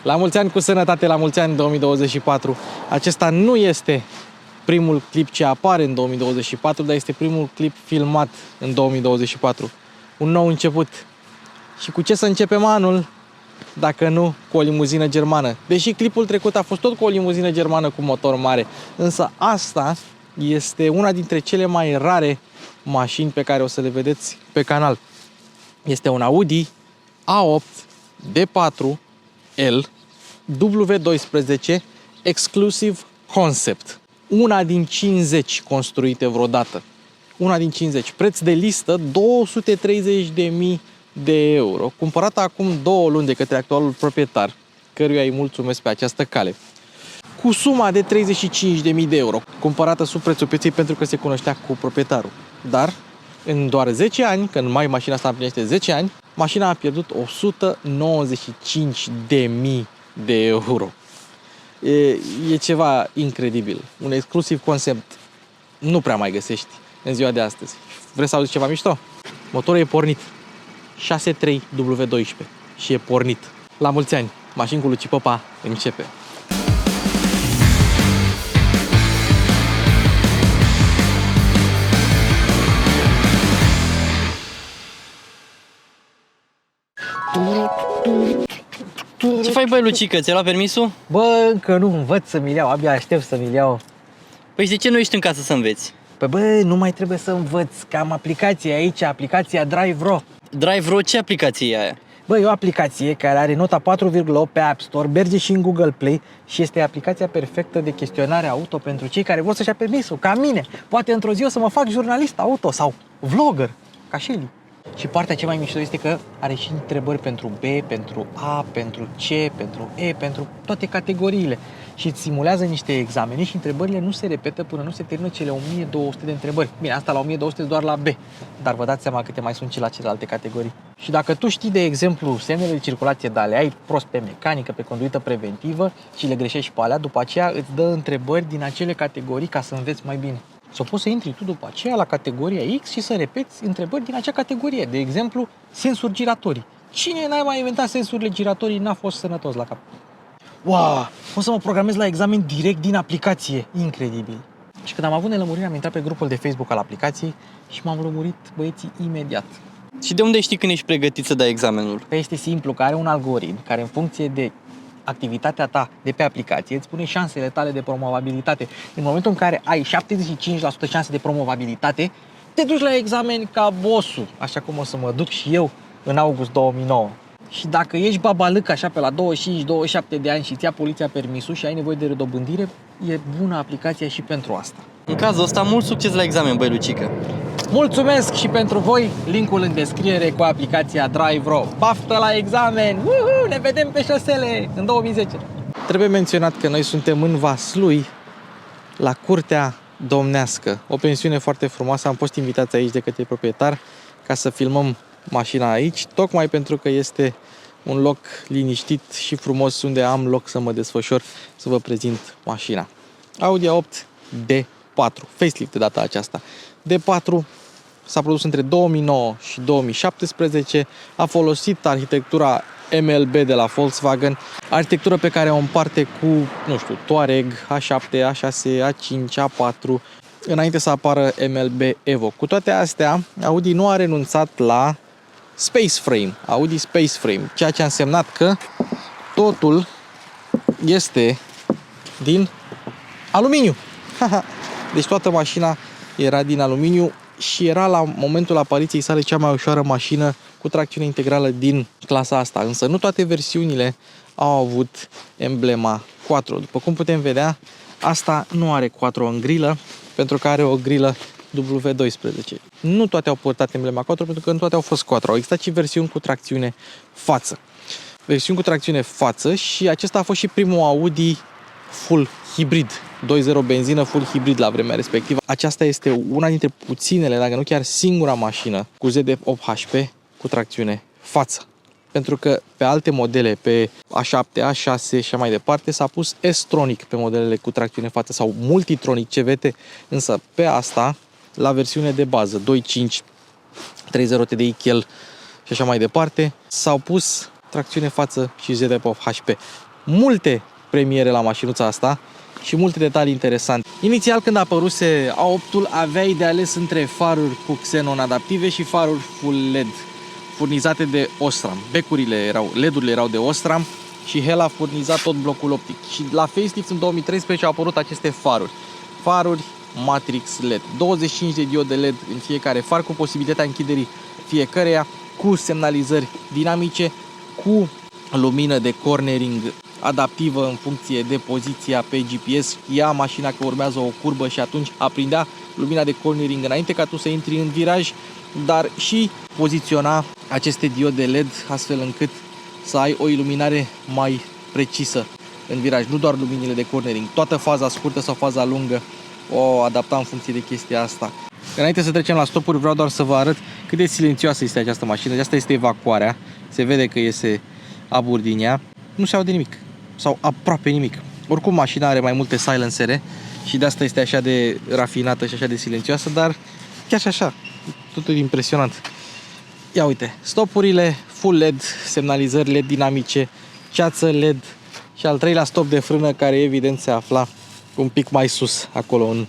La mulți ani cu sănătate, la mulți ani 2024. Acesta nu este primul clip ce apare în 2024, dar este primul clip filmat în 2024. Un nou început. Și cu ce să începem anul, dacă nu cu o limuzină germană? Deși clipul trecut a fost tot cu o limuzină germană cu motor mare, însă asta este una dintre cele mai rare mașini pe care o să le vedeți pe canal. Este un Audi A8 D4L W12 Exclusive Concept. Una din 50 construite vreodată. Una din 50. Preț de listă 230.000 de euro. Cumpărată acum 2 luni de către actualul proprietar, căruia îi mulțumesc pe această cale. Cu suma de 35.000 de euro. Cumpărată sub prețul pieței pentru că se cunoștea cu proprietarul. Dar în doar 10 ani, când mai mașina asta împlinește 10 ani, mașina a pierdut 195.000 de euro. E ceva incredibil. Un exclusiv concept nu prea mai găsești în ziua de astăzi. Vreți să auzi ceva mișto? Motorul e pornit. 6.3 W12 și e pornit. La mulți ani, mașini cu Luci Popa începe. Ce faci, băi, Lucică? Ți-ai luat permisul? Bă, încă nu învăț să mi-l iau, abia aștept să mi-l iau. Păi de ce nu ești în casă să înveți? Păi bă, nu mai trebuie să învăț, că am aplicație aici, aplicația Drive-Ro. Drive-Ro, ce aplicație e aia? Bă, e o aplicație care are nota 4,8 pe App Store, merge și în Google Play și este aplicația perfectă de chestionare auto pentru cei care vor să-și ia permisul, ca mine. Poate într-o zi o să mă fac jurnalist auto sau vlogger, ca Shelly. Și partea cea mai mișto este că are și întrebări pentru B, pentru A, pentru C, pentru E, pentru toate categoriile. Și îți simulează niște examene și întrebările nu se repetă până nu se termină cele 1200 de întrebări. Bine, asta la 1200 doar la B, dar vă dați seama câte mai sunt și la celelalte categorii. Și dacă tu știi, de exemplu, semnele de circulație, dar le ai prost pe mecanică, pe conduită preventivă și le greșești pe alea, după aceea îți dă întrebări din acele categorii ca să înveți mai bine. Sau poți să intri tu după aceea la categoria X și să repeți întrebări din acea categorie. De exemplu, sensuri giratorii. Cine n-a mai inventat sensurile giratorii n-a fost sănătos la cap. Wow! Pot să mă programez la examen direct din aplicație. Incredibil! Și când am avut nelămurire, am intrat pe grupul de Facebook al aplicației și m-am lămurit, băieții, imediat. Și de unde știi când ești pregătit să dai examenul? Păi este simplu, că are un algoritm care în funcție de activitatea ta de pe aplicație îți spune șansele tale de promovabilitate. În momentul în care ai 75% șanse de promovabilitate, te duci la examen ca bossul, așa cum o să mă duc și eu în august 2009. Și dacă ești babalâc așa pe la 25-27 de ani și îți ia poliția permisul și ai nevoie de redobândire, e bună aplicația și pentru asta. În cazul ăsta, mult succes la examen, băi, Lucică. Mulțumesc și pentru voi, linkul în descriere cu aplicația Drive-Ro. Baftă la examen! Uhu, ne vedem pe șosele în 2010! Trebuie menționat că noi suntem în Vaslui, la Curtea Domnească. O pensiune foarte frumoasă, am fost invitați aici de către proprietar ca să filmăm mașina aici, tocmai pentru că este un loc liniștit și frumos unde am loc să mă desfășor, să vă prezint mașina. Audi A8 D4, facelift de data aceasta. D4 s-a produs între 2009 și 2017, a folosit arhitectura MLB de la Volkswagen, arhitectură pe care o împarte cu, nu știu, Touareg, A7, A6, A5, A4, înainte să apară MLB Evo. Cu toate astea, Audi nu a renunțat la Space Frame, Audi Space Frame, ceea ce a însemnat că totul este din aluminiu. Deci toată mașina era din aluminiu și era la momentul apariției sale cea mai ușoară mașină cu tracțiune integrală din clasa asta. Însă nu toate versiunile au avut emblema Quattro. După cum putem vedea, asta nu are Quattro în grilă, pentru că are o grilă W12. Nu toate au purtat emblema Quattro, pentru că în toate au fost Quattro. Au existat și versiuni cu tracțiune față. Versiuni cu tracțiune față și acesta a fost și primul Audi full hibrid. 2.0 benzină full hibrid la vremea respectivă. Aceasta este una dintre puținele, dacă nu chiar singura mașină cu ZF8HP cu tracțiune față. Pentru că pe alte modele, pe A7, A6 și așa mai departe, s-a pus S-Tronic pe modelele cu tracțiune față sau Multitronic CVT, însă pe asta, la versiune de bază 2.5, 3.0 TDI Kiel și așa mai departe, s-au pus tracțiune față și ZF8HP. multe premiere la mașinuța asta și multe detalii interesante. Inițial, când a apăruse A8-ul, aveai de ales între faruri cu xenon adaptive și faruri full LED furnizate de Osram. LED-urile erau de Osram și Hella a furnizat tot blocul optic. Și la facelift în 2013 au apărut aceste faruri Matrix LED. 25 de diode LED în fiecare far, cu posibilitatea închiderii fiecăreia, cu semnalizări dinamice, cu lumină de cornering adaptivă în funcție de poziția pe GPS. Ia mașina că urmează o curbă și atunci aprindea lumina de cornering înainte ca tu să intri în viraj, dar și poziționa aceste diode LED astfel încât să ai o iluminare mai precisă în viraj, nu doar luminile de cornering. Toată faza scurtă sau faza lungă o adapta în funcție de chestia asta. Înainte să trecem la stopuri, vreau doar să vă arăt cât de silențioasă este această mașină. Asta este evacuarea. Se vede că iese abur din ea. Nu se aude nimic. Sau aproape nimic. Oricum mașina are mai multe silencere și de asta este așa de rafinată și așa de silențioasă, dar chiar și așa, totul impresionant. Ia uite, stopurile full LED, semnalizări LED dinamice, ceață LED și al treilea stop de frână, care evident se afla un pic mai sus, acolo în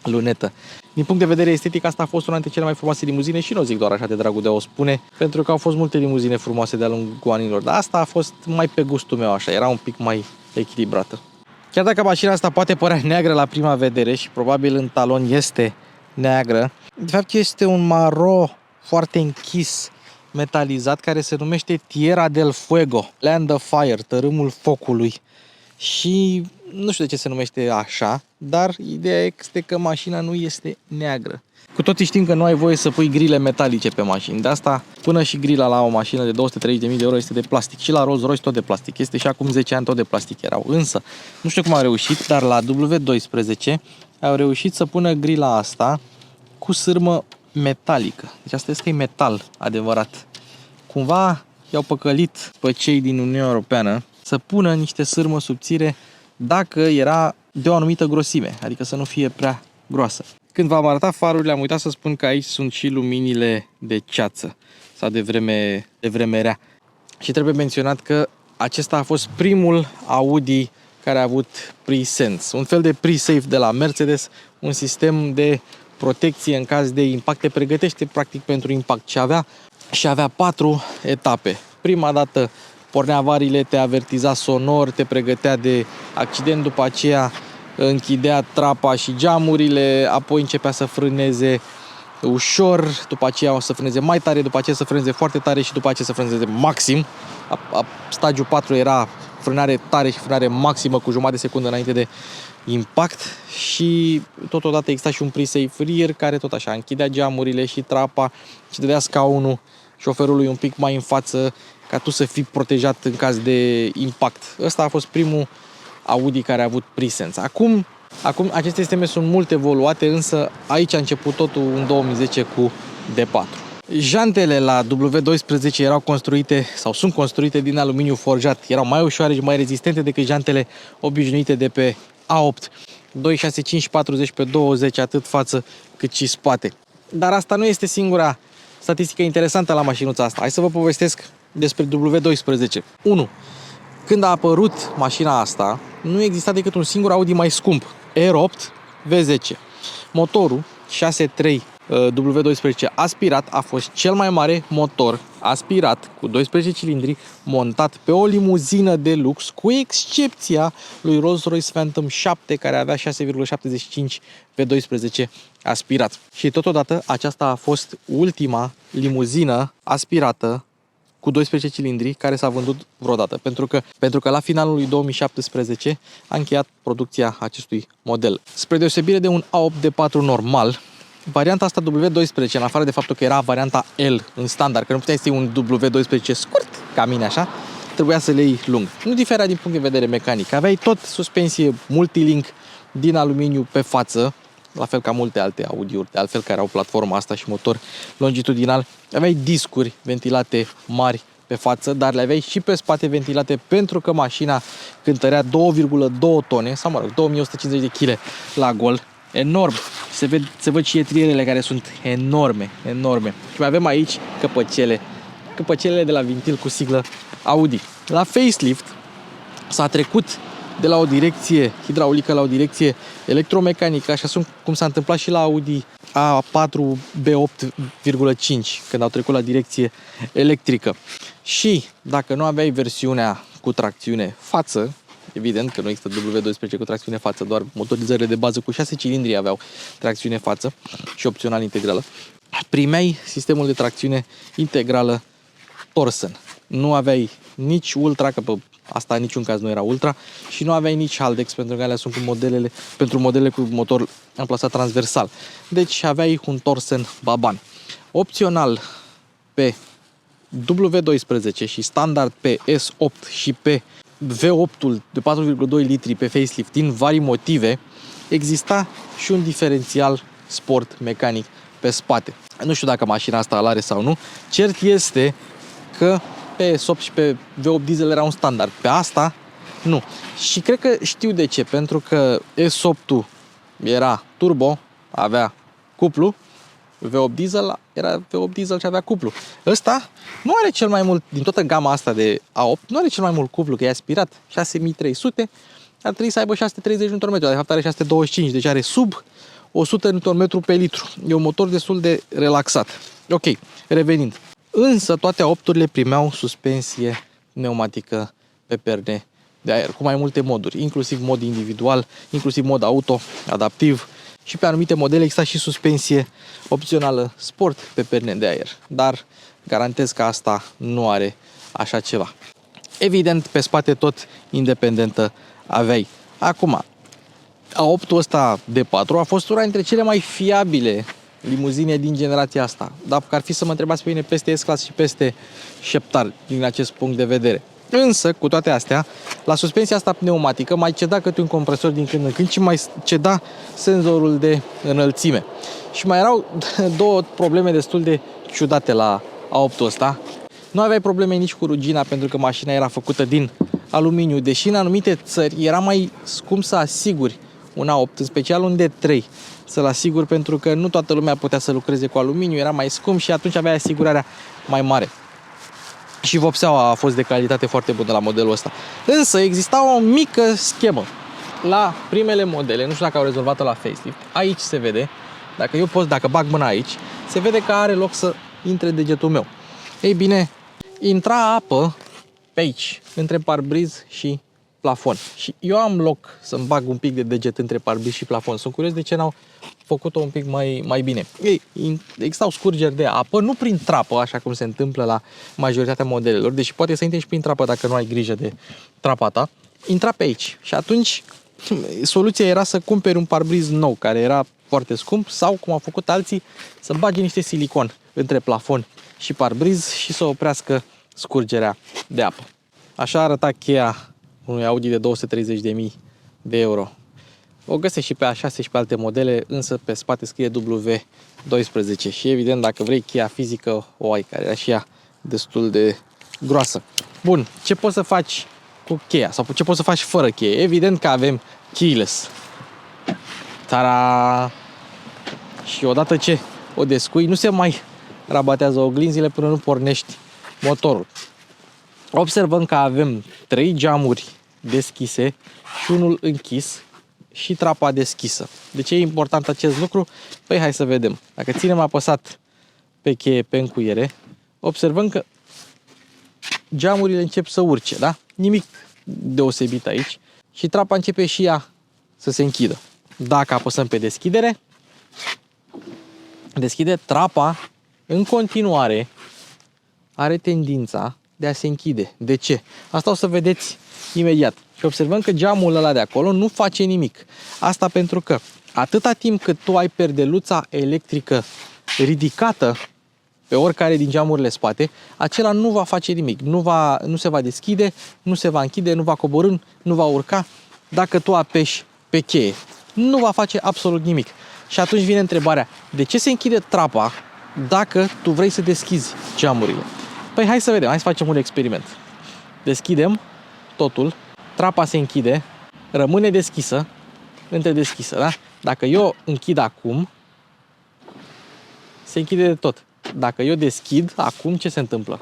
lunetă. Din punct de vedere estetic, asta a fost una dintre cele mai frumoase limuzine și nu o zic doar așa de dragul de a o spune, pentru că au fost multe limuzine frumoase de-a lungul anilor, dar asta a fost mai pe gustul meu așa, era un pic mai echilibrată. Chiar dacă mașina asta poate părea neagră la prima vedere și probabil în talon este neagră, de fapt este un maro foarte închis, metalizat, care se numește Tierra del Fuego, Land of Fire, tărâmul focului. Și nu știu de ce se numește așa, dar ideea este că mașina nu este neagră. Cu toții știm că nu ai voie să pui grile metalice pe mașini. De asta, până și grila la o mașină de 230.000 de euro este de plastic. Și la Rolls-Royce tot de plastic. Este și acum 10 ani tot de plastic erau. Însă, nu știu cum au reușit, dar la W12 au reușit să pună grila asta cu sârmă metalică. Deci asta este metal adevărat. Cumva i-au păcălit pe cei din Uniunea Europeană să pună niște sârmă subțire dacă era de o anumită grosime, adică să nu fie prea groasă. Când v-am arătat farurile, am uitat să spun că aici sunt și luminile de ceață sau de vreme rea. Și trebuie menționat că acesta a fost primul Audi care a avut pre-sense, un fel de pre-safe de la Mercedes, un sistem de protecție în caz de impact, te pregătește practic pentru impact și avea 4 etape. Prima dată pornea variile, te avertiza sonor, te pregătea de accident, după aceea închidea trapa și geamurile, apoi începea să frâneze ușor, după aceea o să frâneze mai tare, după aceea să frâneze foarte tare și după aceea să frâneze maxim. Stadiul 4 era frânare tare și frânare maximă cu jumătate de secundă înainte de impact și totodată exista și un pre-safe rear care tot așa închidea geamurile și trapa și dădea scaunul șoferului un pic mai în față ca tu să fii protejat în caz de impact. Ăsta a fost primul Audi care a avut pre-sense. Acum aceste sisteme sunt mult evoluate, însă aici a început totul în 2010 cu D4. Jantele la W12 erau construite sau sunt construite din aluminiu forjat. Erau mai ușoare și mai rezistente decât jantele obișnuite de pe A8. 265/40 pe 20 atât față cât și spate. Dar asta nu este singura statistică interesantă la mașinuța asta. Hai să vă povestesc despre W12. 1. Când a apărut mașina asta, nu exista decât un singur Audi mai scump, R8 V10. Motorul 6.3 W12 aspirat a fost cel mai mare motor aspirat cu 12 cilindri montat pe o limuzină de lux, cu excepția lui Rolls-Royce Phantom 7, care avea 6,75 V12 aspirat. Și totodată aceasta a fost ultima limuzină aspirată cu 12 cilindri care s-a vândut vreodată, pentru că la finalul lui 2017 a încheiat producția acestui model. Spre deosebire de un A8 D4 normal, varianta asta W12, în afară de faptul că era varianta L în standard, că nu puteai să iei un W12 scurt, ca mine așa, trebuia să le iei lung. Nu diferea din punct de vedere mecanic. Aveai tot suspensie multilink din aluminiu pe față, la fel ca multe alte Audi-uri, de altfel care au platforma asta și motor longitudinal. Aveai discuri ventilate mari pe față, dar le aveai și pe spate ventilate pentru că mașina cântărea 2,2 tone, sau mă rog, 2150 de kg la gol. Enorm. Se văd și etrierele care sunt enorme. Și mai avem aici căpăcelele de la vintil cu siglă Audi. La facelift S-a trecut de la o direcție hidraulică la o direcție electromecanică, așa cum s-a întâmplat și la Audi A4 B8,5, când au trecut la direcție electrică. Și dacă nu aveai versiunea cu tracțiune față, evident că nu există W12 cu tracțiune față, doar motorizările de bază cu 6 cilindri aveau tracțiune față și opțional integrală, primeai sistemul de tracțiune integrală Torsen. Nu aveai nici Ultra, că pe asta în niciun caz nu era Ultra, și nu aveai nici Haldex, pentru că alea sunt pentru modelele cu motor amplasat transversal. Deci aveai un Torsen Baban. Opțional pe W12 și standard pe S8 și pe V8-ul de 4,2 litri pe facelift din vari motive, exista și un diferențial sport mecanic pe spate. Nu știu dacă mașina asta îl are sau nu. Cert este că pe S8 și pe V8 diesel era un standard. Pe asta, nu. Și cred că știu de ce. Pentru că S8-ul era turbo, avea cuplu, V8 diesel era V8 diesel și avea cuplu. Ăsta nu are cel mai mult, din toată gama asta de A8, nu are cel mai mult cuplu, că e aspirat 6300, ar trebui să aibă 630 Nm, de fapt are 625, deci are sub 100 Nm pe litru. E un motor destul de relaxat. Ok, revenind. Însă toate A8-urile primeau suspensie pneumatică pe perne de aer, cu mai multe moduri, inclusiv mod individual, inclusiv mod auto, adaptiv, și pe anumite modele exista și suspensie opțională sport pe perne de aer. Dar garantez că asta nu are așa ceva. Evident, pe spate tot independentă aveai. Acum, A8-ul ăsta de 4 a fost una dintre cele mai fiabile limuzine din generația asta. Dacă ar fi să mă întrebați pe mine peste S-Class și peste Șeptar din acest punct de vedere. Însă, cu toate astea, la suspensia asta pneumatică mai ceda câte un compresor din când în când și mai ceda senzorul de înălțime. Și mai erau două probleme destul de ciudate la A8-ul ăsta. Nu aveai probleme nici cu rugina, pentru că mașina era făcută din aluminiu, deși în anumite țări era mai scump să asiguri un A8, în special un D3, să-l asiguri, pentru că nu toată lumea putea să lucreze cu aluminiu, era mai scump și atunci aveai asigurarea mai mare. Și vopseaua a fost de calitate foarte bună la modelul ăsta. Însă exista o mică schemă la primele modele, nu știu dacă au rezolvat-o la facelift. Aici se vede, dacă bag mâna aici, se vede că are loc să intre degetul meu. Ei bine, intra apă pe aici, între parbriz și plafon. Și eu am loc să-mi bag un pic de deget între parbriz și plafon. Sunt curios de ce n-au făcut-o un pic mai bine. Existau scurgeri de apă, nu prin trapă, așa cum se întâmplă la majoritatea modelelor, deși poate să intri și prin trapă dacă nu ai grijă de trapa ta. Intra pe aici și atunci soluția era să cumperi un parbriz nou, care era foarte scump, sau, cum au făcut alții, să bagi niște silicon între plafon și parbriz și să oprească scurgerea de apă. Așa arăta cheia unui Audi de 230.000 de euro. O găsești și pe A6 și pe alte modele, însă pe spate scrie W12 și evident dacă vrei cheia fizică o ai, care era și ea destul de groasă. Bun, ce poți să faci cu cheia sau ce poți să faci fără cheie? Evident că avem keyless. Tara! Și odată ce o descui, nu se mai rabatează oglinzile până nu pornești motorul. Observăm că avem 3 geamuri deschise și unul închis și trapa deschisă. De ce e important acest lucru? Păi hai să vedem. Dacă ținem apăsat pe cheie pe încuiere, observăm că geamurile încep să urce, da? Nimic deosebit aici. Și trapa începe și ea să se închidă. Dacă apăsăm pe deschide, trapa în continuare are tendința de a se închide. De ce? Asta o să vedeți imediat. Și observăm că geamul ăla de acolo nu face nimic. Asta pentru că atâta timp cât tu ai perdeluța electrică ridicată pe oricare din geamurile spate, acela nu va face nimic. Nu se va deschide, nu se va închide, nu va coborî, nu va urca. Dacă tu apeși pe cheie, nu va face absolut nimic. Și atunci vine întrebarea, de ce se închide trapa dacă tu vrei să deschizi geamurile? Păi hai să vedem, hai să facem un experiment. Deschidem totul, trapa se închide, rămâne deschisă, da? Dacă eu închid acum, se închide de tot. Dacă eu deschid acum, ce se întâmplă?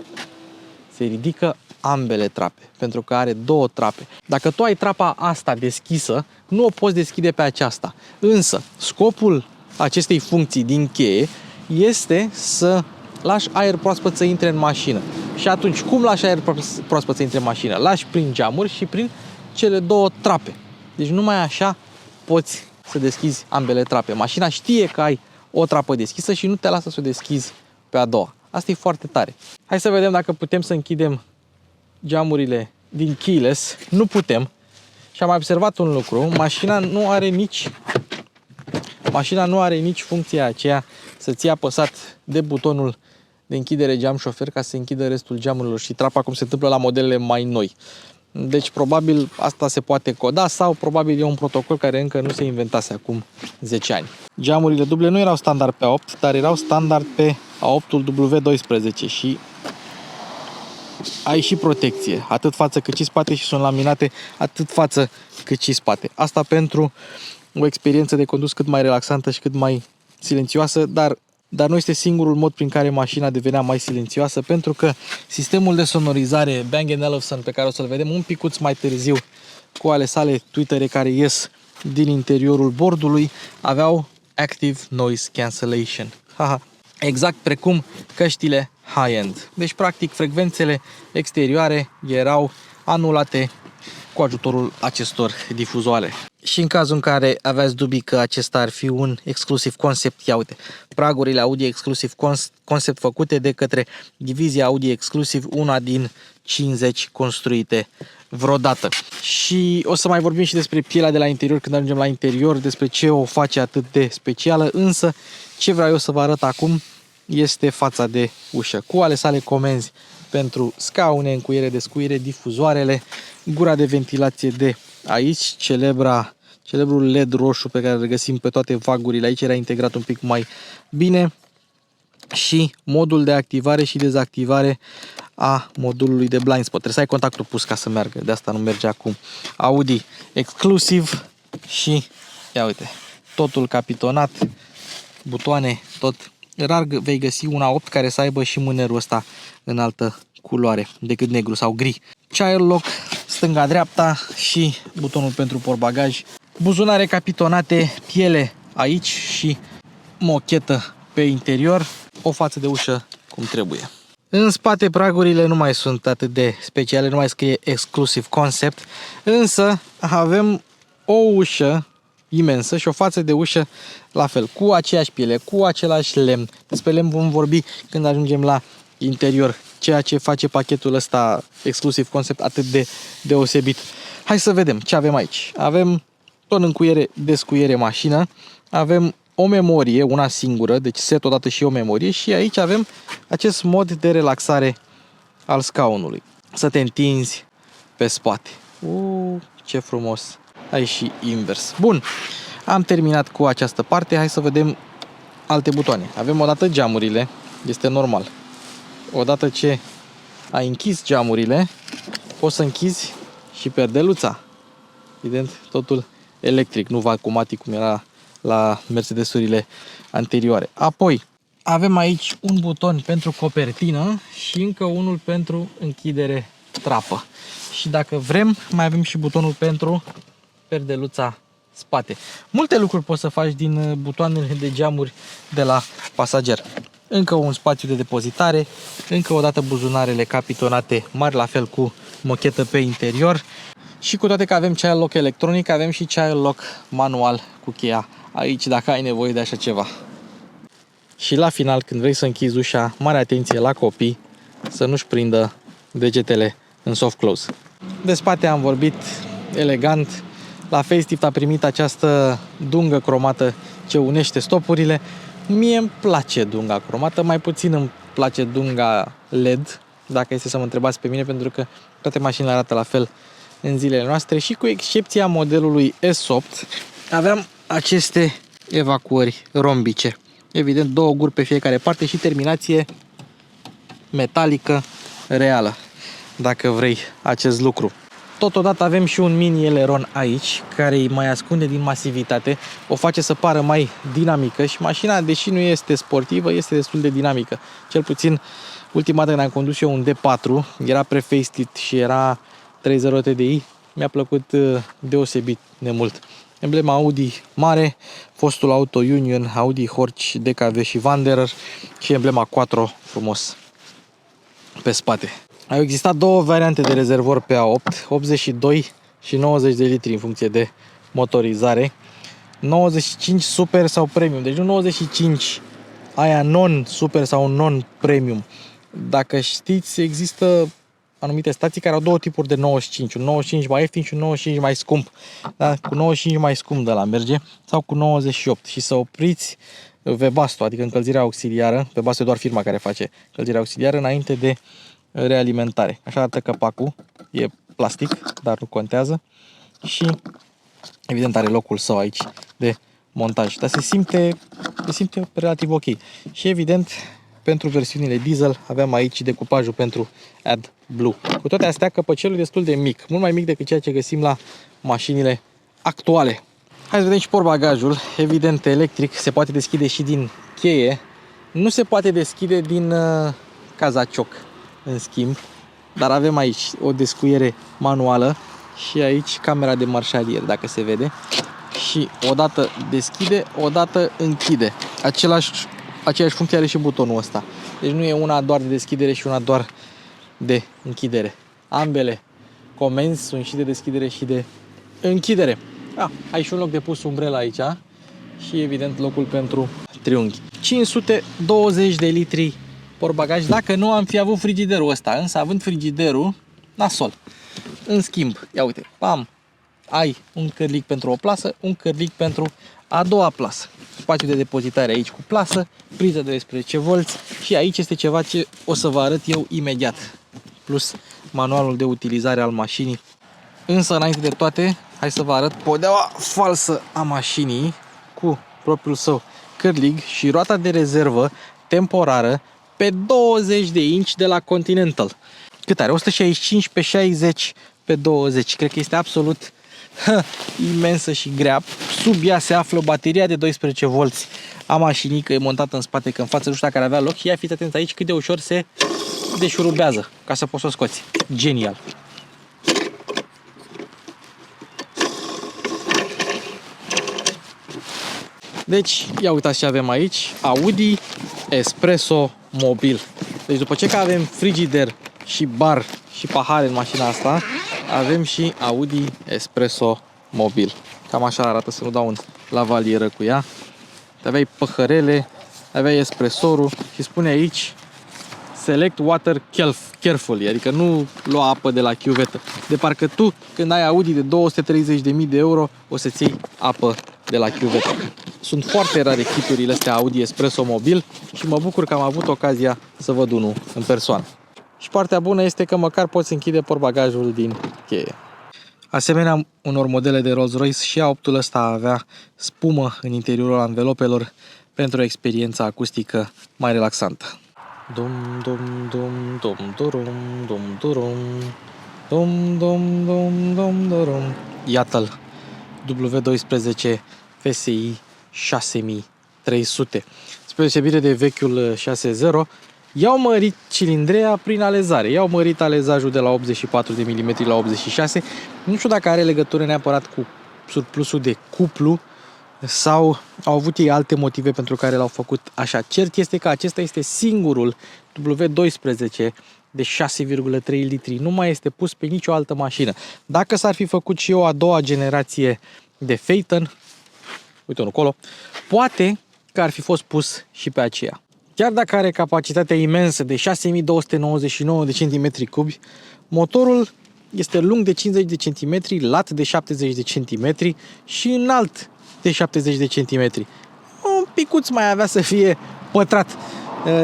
Se ridică ambele trape, pentru că are două trape. Dacă tu ai trapa asta deschisă, nu o poți deschide pe aceasta. Însă, scopul acestei funcții din cheie este să lași aer proaspăt să intre în mașină. Și atunci, cum lași aer proaspăt să intre în mașină? Lași prin geamuri și prin cele două trape. Deci numai așa poți să deschizi ambele trape. Mașina știe că ai o trapă deschisă și nu te lasă să o deschizi pe a doua. Asta e foarte tare. Hai să vedem dacă putem să închidem geamurile din keyless. Nu putem. Și am mai observat un lucru. Mașina nu are nici funcția aceea să ții apăsat de butonul de închidere geam șofer ca să închidă restul geamurilor și trapa, cum se întâmplă la modelele mai noi. Deci probabil asta se poate coda sau probabil e un protocol care încă nu se inventase acum 10 ani. Geamurile duble nu erau standard pe A8, dar erau standard pe A8-ul W12 și ai și protecție, atât față cât și spate, și sunt laminate atât față cât și spate. Asta pentru o experiență de condus cât mai relaxantă și cât mai silențioasă, dar nu este singurul mod prin care mașina devenea mai silențioasă, pentru că sistemul de sonorizare Bang & Olufsen, pe care o să-l vedem un picuț mai târziu cu ale sale tweetere care ies din interiorul bordului, aveau Active Noise Cancellation. Exact precum căștile high-end. Deci, practic, frecvențele exterioare erau anulate cu ajutorul acestor difuzoare. Și în cazul în care aveați dubii că acesta ar fi un exclusiv concept, ia uite, pragurile Audi exclusiv concept făcute de către divizia Audi exclusiv, una din 50 construite vreodată. Și o să mai vorbim și despre pielea de la interior când ajungem la interior, despre ce o face atât de specială, însă ce vreau eu să vă arăt acum este fața de ușă, cu ale sale comenzi pentru scaune, încuiere, descuiere, difuzoarele, gura de ventilație de aici, celebrul LED roșu pe care îl găsim pe toate vagurile. Aici era integrat un pic mai bine și modul de activare și dezactivare a modulului de blind spot. Trebuie să ai contactul pus ca să meargă, de asta nu merge acum. Audi exclusiv și ia uite, totul capitonat, butoane, tot. Rar vei găsi una 8 care să aibă și mânerul ăsta în altă culoare decât negru sau gri. Child lock stânga-dreapta și butonul pentru portbagaj. Buzunare capitonate, piele aici și mochetă pe interior. O față de ușă cum trebuie. În spate pragurile nu mai sunt atât de speciale, nu mai scrie exclusiv concept, însă avem o ușă imensă și o față de ușă la fel, cu aceeași piele, cu același lemn. Despre lemn vom vorbi când ajungem la interior, ceea ce face pachetul ăsta exclusiv concept atât de deosebit. Hai să vedem ce avem aici. Avem tot încuiere, descuiere mașină, avem o memorie, una singură, deci set odată și o memorie, și aici avem acest mod de relaxare al scaunului. Să te întinzi pe spate. Ce frumos! Ai și invers. Bun, am terminat cu această parte. Hai să vedem alte butoane. Avem odată geamurile, este normal. Odată ce ai închis geamurile, poți să închizi și perdeluța. Evident, totul electric, nu vacumatic cum era la Mercedes-urile anterioare. Apoi, avem aici un buton pentru copertină și încă unul pentru închidere trapă. Și dacă vrem, mai avem și butonul pentru perdeluța spate. Multe lucruri poți să faci din butoanele de geamuri de la pasager. Încă un spațiu de depozitare, încă o dată buzunarele capitonate mari, la fel cu mochetă pe interior. Și cu toate că avem child lock electronic, avem și child lock manual cu cheia aici, dacă ai nevoie de așa ceva. Și la final, când vrei să închizi ușa, mare atenție la copii, să nu-și prindă degetele în soft close. De spate am vorbit elegant. La facelift a primit această dungă cromată ce unește stopurile. Mie îmi place dunga cromată, mai puțin îmi place dunga LED, dacă este să mă întrebați pe mine, pentru că toate mașinile arată la fel în zilele noastre și cu excepția modelului S8 aveam aceste evacuări rombice. Evident, două guri pe fiecare parte și terminație metalică reală, dacă vrei acest lucru. Totodată avem și un mini eleron aici, care îi mai ascunde din masivitate, o face să pară mai dinamică și mașina, deși nu este sportivă, este destul de dinamică. Cel puțin Ultima dată când am condus eu un D4, era pre-facelift și era 3.0 TDI, mi-a plăcut deosebit de mult. Emblema Audi mare, fostul Auto Union, Audi, Horch, DKV și Wanderer și emblema Quattro frumos pe spate. Au existat două variante de rezervor pe A8, 82 și 90 de litri în funcție de motorizare. 95 super sau premium, deci nu 95 aia non-super sau non-premium. Dacă știți, există anumite stații care au două tipuri de 95, un 95 mai ieftin și un 95 mai scump. Da? Cu 95 mai scump de la merge sau cu 98 și să opriți Webasto, adică încălzirea auxiliară. Webasto e doar firma care face încălzirea auxiliară înainte de realimentare. Așa arată capacul, e plastic, dar nu contează și evident are locul său aici de montaj, dar se simte relativ ok. Și evident, pentru versiunile diesel avem aici decupajul pentru AdBlue. Cu toate astea, căpăcelul e destul de mic, mult mai mic decât ceea ce găsim la mașinile actuale. Hai să vedem și portbagajul. Evident, electric, se poate deschide și din cheie. Nu se poate deschide din cazacioc, în schimb, dar avem aici o descuiere manuală și aici camera de marșalier, dacă se vede. Și odată deschide, odată închide. Aceeași funcție are și butonul ăsta. Deci nu e una doar de deschidere și una doar de închidere. Ambele comenzi sunt și de deschidere și de închidere. Ai și un loc de pus umbrela aici și evident locul pentru triunghi. 520 de litri portbagaj dacă nu am fi avut frigiderul ăsta, însă având frigiderul, nasol. În schimb, ia uite, pam, ai un cărlic pentru o plasă, un cărlic pentru a doua plasă. Spațiu de depozitare aici cu plasă, priză de 12V și aici este ceva ce o să vă arăt eu imediat. Plus manualul de utilizare al mașinii. Însă, înainte de toate, hai să vă arăt podeaua falsă a mașinii cu propriul său cărlig și roata de rezervă temporară pe 20 de inci de la Continental. Cât are? 165 pe 60 pe 20. Cred că este absolut imensă și grea. Sub ea se află bateria de 12V a mașinii, că e montată în spate, că în față nu știu dacă ar avea loc. Și ia fiți atenți aici cât de ușor se deșurubează ca să poți să o scoți. Genial! Deci, ia uitați ce avem aici. Audi Espresso Mobil. Deci după ce că avem frigider și bar și pahare în mașina asta, avem și Audi Espresso Mobil. Cam așa arată, să nu dau în lavalieră cu ea. Aveai păhărele, aveai espresorul și spune aici Select Water Carefully, adică nu lua apă de la chiuvetă. De parcă tu, când ai Audi de 230.000 de euro, o să-ți iei apă de la chiuvetă. Sunt foarte rare kiturile astea Audi Espresso Mobil și mă bucur că am avut ocazia să văd unul în persoană. Și partea bună este că măcar poți închide portbagajul din cheie. Asemenea unor modele de Rolls-Royce, și A8-ul ăsta avea spumă în interiorul anvelopelor pentru o experiență acustică mai relaxantă. Dum dum dum dum durum dum durum dum dum dum dum durum. Iată-l, W12 FSI 6300. Spre deosebire de vechiul 6.0, i-au mărit cilindrea prin alezare. I-au mărit alezajul de la 84 de mm la 86. Nu știu dacă are legătură neapărat cu surplusul de cuplu sau au avut ei alte motive pentru care l-au făcut așa. Cert este că acesta este singurul W12 de 6,3 litri. Nu mai este pus pe nicio altă mașină. Dacă s-ar fi făcut și o a doua generație de Phaeton, uite-l acolo, poate că ar fi fost pus și pe aceea. Chiar dacă are capacitatea imensă de 6299 de centimetri cubi, motorul este lung de 50 de centimetri, lat de 70 de centimetri și înalt de 70 de centimetri. Un picuț mai avea să fie pătrat,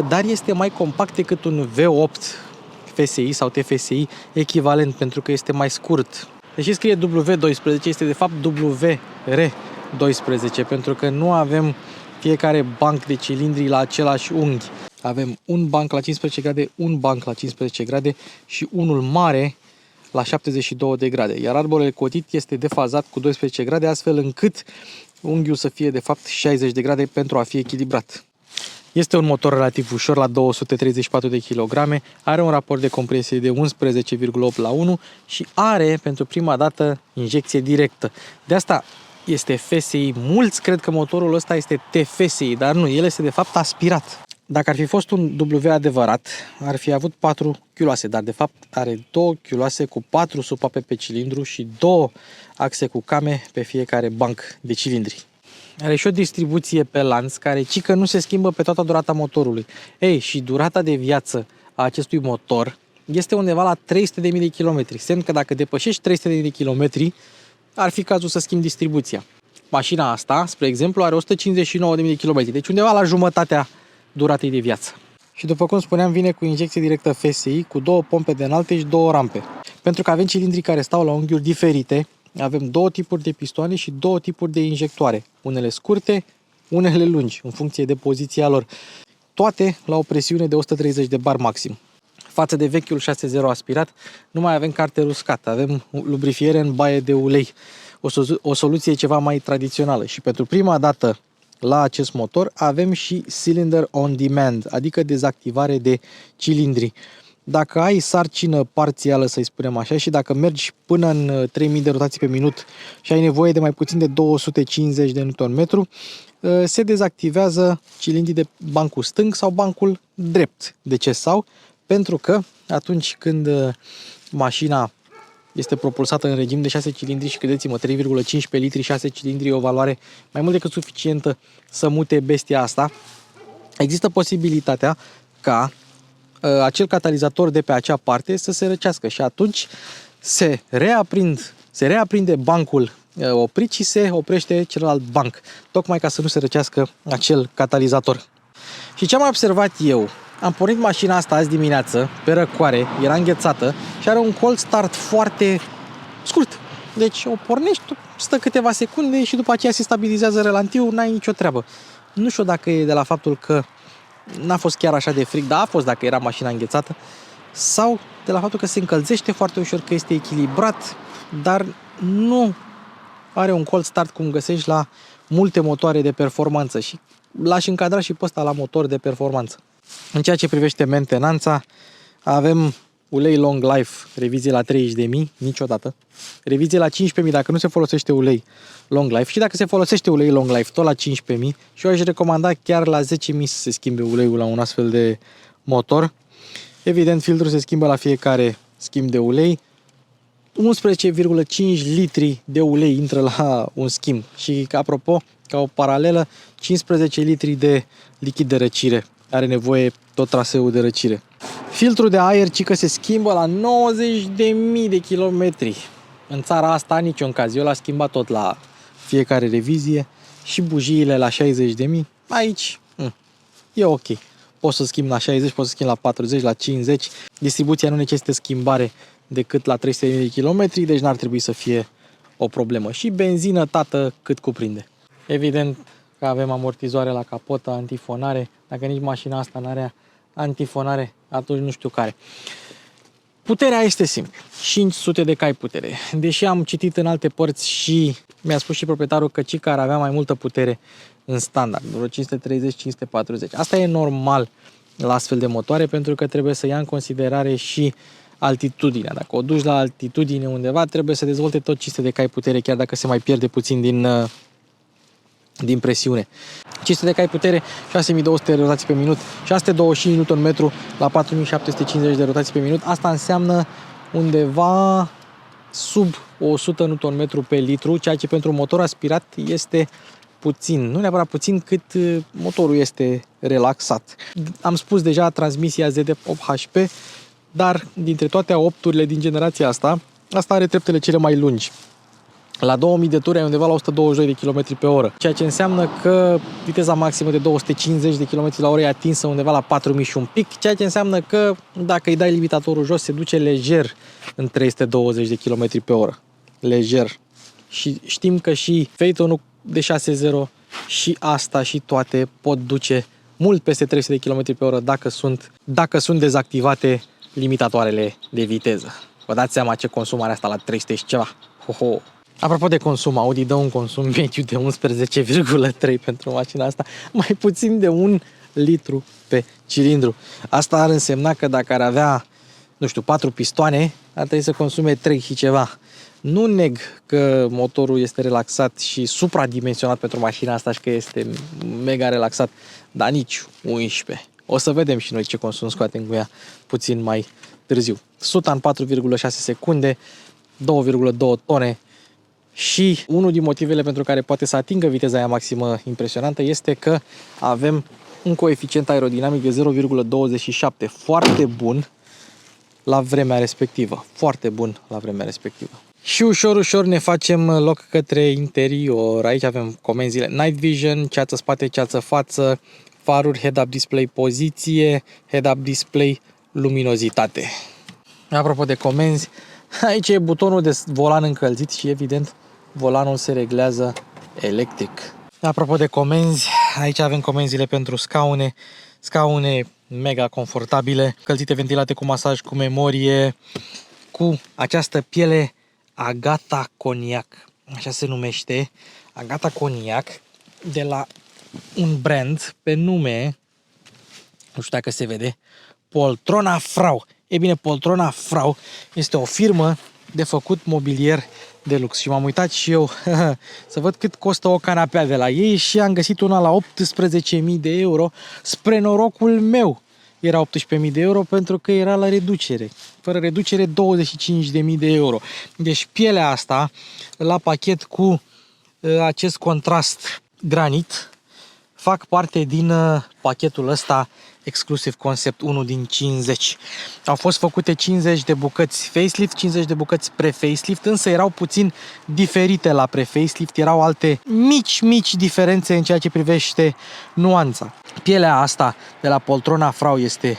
dar este mai compact decât un V8 FSI sau TFSI echivalent, pentru că este mai scurt. Deși scrie W12, este de fapt WR12, pentru că nu avem fiecare banc de cilindri la același unghi. Avem un banc la 15 grade, un banc la 15 grade și unul mare la 72 de grade. Iar arborele cotit este defazat cu 12 grade, astfel încât unghiul să fie de fapt 60 de grade pentru a fi echilibrat. Este un motor relativ ușor la 234 de kg, are un raport de compresie de 11,8 la 1 și are pentru prima dată injecție directă. De asta este FSI. Mulți cred că motorul ăsta este TFSI, dar nu, el este de fapt aspirat. Dacă ar fi fost un W adevărat, ar fi avut 4 chiuloase, dar de fapt are 2 chiuloase cu 4 supape pe cilindru și 2 axe cu came pe fiecare banc de cilindri. Are și o distribuție pe lanț care cică nu se schimbă pe toată durata motorului. Ei, și durata de viață a acestui motor este undeva la 300.000 de kilometri. Semn că dacă depășești 300.000 de kilometri, ar fi cazul să schimbi distribuția. Mașina asta, spre exemplu, are 159.000 de kilometri, deci undeva la jumătatea duratei de viață. Și după cum spuneam, vine cu injecție directă FSI, cu 2 pompe de înalte și 2 rampe. Pentru că avem cilindrii care stau la unghiuri diferite, avem 2 tipuri de pistoane și 2 tipuri de injectoare. Unele scurte, unele lungi, în funcție de poziția lor. Toate la o presiune de 130 de bar maxim. Față de vechiul 6.0 aspirat, nu mai avem carte uscată, avem lubrifiere în baie de ulei. O soluție ceva mai tradițională. Și pentru prima dată la acest motor avem și cylinder on demand, adică dezactivare de cilindri. Dacă ai sarcină parțială, să-i spunem așa, și dacă mergi până în 3000 de rotații pe minut și ai nevoie de mai puțin de 250 de Nm, se dezactivează cilindrii de bancul stâng sau bancul drept. De ce sau? Pentru că atunci când mașina este propulsată în regim de 6 cilindri și credeți-mă, 3,15 litri, 6 cilindri e o valoare mai mult decât suficientă să mute bestia asta, există posibilitatea ca acel catalizator de pe acea parte să se răcească și atunci se reaprinde bancul oprit și se oprește celălalt banc, tocmai ca să nu se răcească acel catalizator. Și ce am observat eu? Am pornit mașina asta azi dimineață pe răcoare, era înghețată și are un cold start foarte scurt. Deci o pornești, stă câteva secunde și după aceea se stabilizează relantiul, n-ai nicio treabă. Nu știu dacă e de la faptul că n-a fost chiar așa de frig, dar a fost dacă era mașina înghețată, sau de la faptul că se încălzește foarte ușor, că este echilibrat, dar nu are un cold start cum găsești la multe motoare de performanță și l-aș încadra și pe ăsta la motor de performanță. În ceea ce privește mentenanța, avem ulei Long Life, revizie la 30.000, niciodată. Revizie la 15.000 dacă nu se folosește ulei Long Life și dacă se folosește ulei Long Life tot la 15.000 și eu aș recomanda chiar la 10.000 să se schimbe uleiul la un astfel de motor. Evident, filtrul se schimbă la fiecare schimb de ulei. 11,5 litri de ulei intră la un schimb și, apropo, ca o paralelă, 15 litri de lichid de răcire. Are nevoie tot traseul de răcire. Filtrul de aer cică se schimbă la 90.000 de kilometri. În țara asta niciun caz. Eu l-am schimbat tot la fiecare revizie și bujiile la 60.000. Aici e ok. Poți să schimb la 60, poți să schimb la 40, la 50. Distribuția nu necesită schimbare decât la 300.000 de kilometri, deci n-ar trebui să fie o problemă. Și benzină, tată, cât cuprinde. Evident că avem amortizoare la capotă, antifonare. Dacă nici mașina asta n-are antifonare, atunci nu știu care. Puterea este simplă. 500 de cai putere. Deși am citit în alte părți și mi-a spus și proprietarul că Cica ar avea mai multă putere în standard, vreo 530-540. Asta e normal la astfel de motoare pentru că trebuie să ia în considerare și altitudinea. Dacă o duci la altitudine undeva, trebuie să dezvolte tot 500 de cai putere, chiar dacă se mai pierde puțin din presiune. 500 de cai putere, 6200 de rotații pe minut, 625 Nm la 4750 de rotații pe minut. Asta înseamnă undeva sub 100 Nm pe litru, ceea ce pentru un motor aspirat este puțin. Nu neapărat puțin, cât motorul este relaxat. Am spus deja transmisia ZD8HP, dar dintre toate 8-urile din generația asta are treptele cele mai lungi. La 2000 de turi ai undeva la 122 de km pe oră, ceea ce înseamnă că viteza maximă de 250 de km la oră e atinsă undeva la 4000 și un pic, ceea ce înseamnă că dacă îi dai limitatorul jos, se duce lejer în 320 de km pe oră. Lejer. Și știm că și Phaeton-ul de 6.0 și asta și toate pot duce mult peste 300 de km pe oră dacă sunt dezactivate limitatoarele de viteză. Vă dați seama ce consum are asta la 300 și ceva. Ho-ho! Apropo de consum, Audi dă un consum mediu de 11,3 pentru mașina asta, mai puțin de 1 litru pe cilindru. Asta ar însemna că dacă ar avea, nu știu, 4 pistoane, ar trebui să consume 3 și ceva. Nu neg că motorul este relaxat și supradimensionat pentru mașina asta și că este mega relaxat, dar nici 11. O să vedem și noi ce consum scoatem cu ea puțin mai târziu. 100 în 4,6 secunde, 2,2 tone și unul din motivele pentru care poate să atingă viteza aia maximă impresionantă este că avem un coeficient aerodinamic de 0,27, foarte bun la vremea respectivă. Foarte bun la vremea respectivă. Și ușor, ușor ne facem loc către interior. Aici avem comenzile Night Vision, ceață spate, ceață față, faruri, head-up display poziție, head-up display luminozitate. Apropo de comenzi, aici e butonul de volan încălzit și evident volanul se reglează electric. Apropo de comenzi, aici avem comenzile pentru scaune, scaune mega confortabile, încălzite, ventilate cu masaj, cu memorie, cu această piele Agata Cognac, așa se numește, Agata Cognac, de la un brand pe nume, nu știu dacă se vede, Poltrona Frau. E bine, Poltrona Frau este o firmă de făcut mobilier de lux și m-am uitat și eu să văd cât costă o canapea de la ei și am găsit una la 18.000 de euro. Spre norocul meu era 18.000 de euro pentru că era la reducere. Fără reducere 25.000 de euro. Deci pielea asta la pachet cu acest contrast granit fac parte din pachetul ăsta Exclusive Concept 1 din 50. Au fost făcute 50 de bucăți facelift, 50 de bucăți pre-facelift, însă erau puțin diferite la pre-facelift, erau alte mici diferențe în ceea ce privește nuanța. Pielea asta de la Poltrona Frau este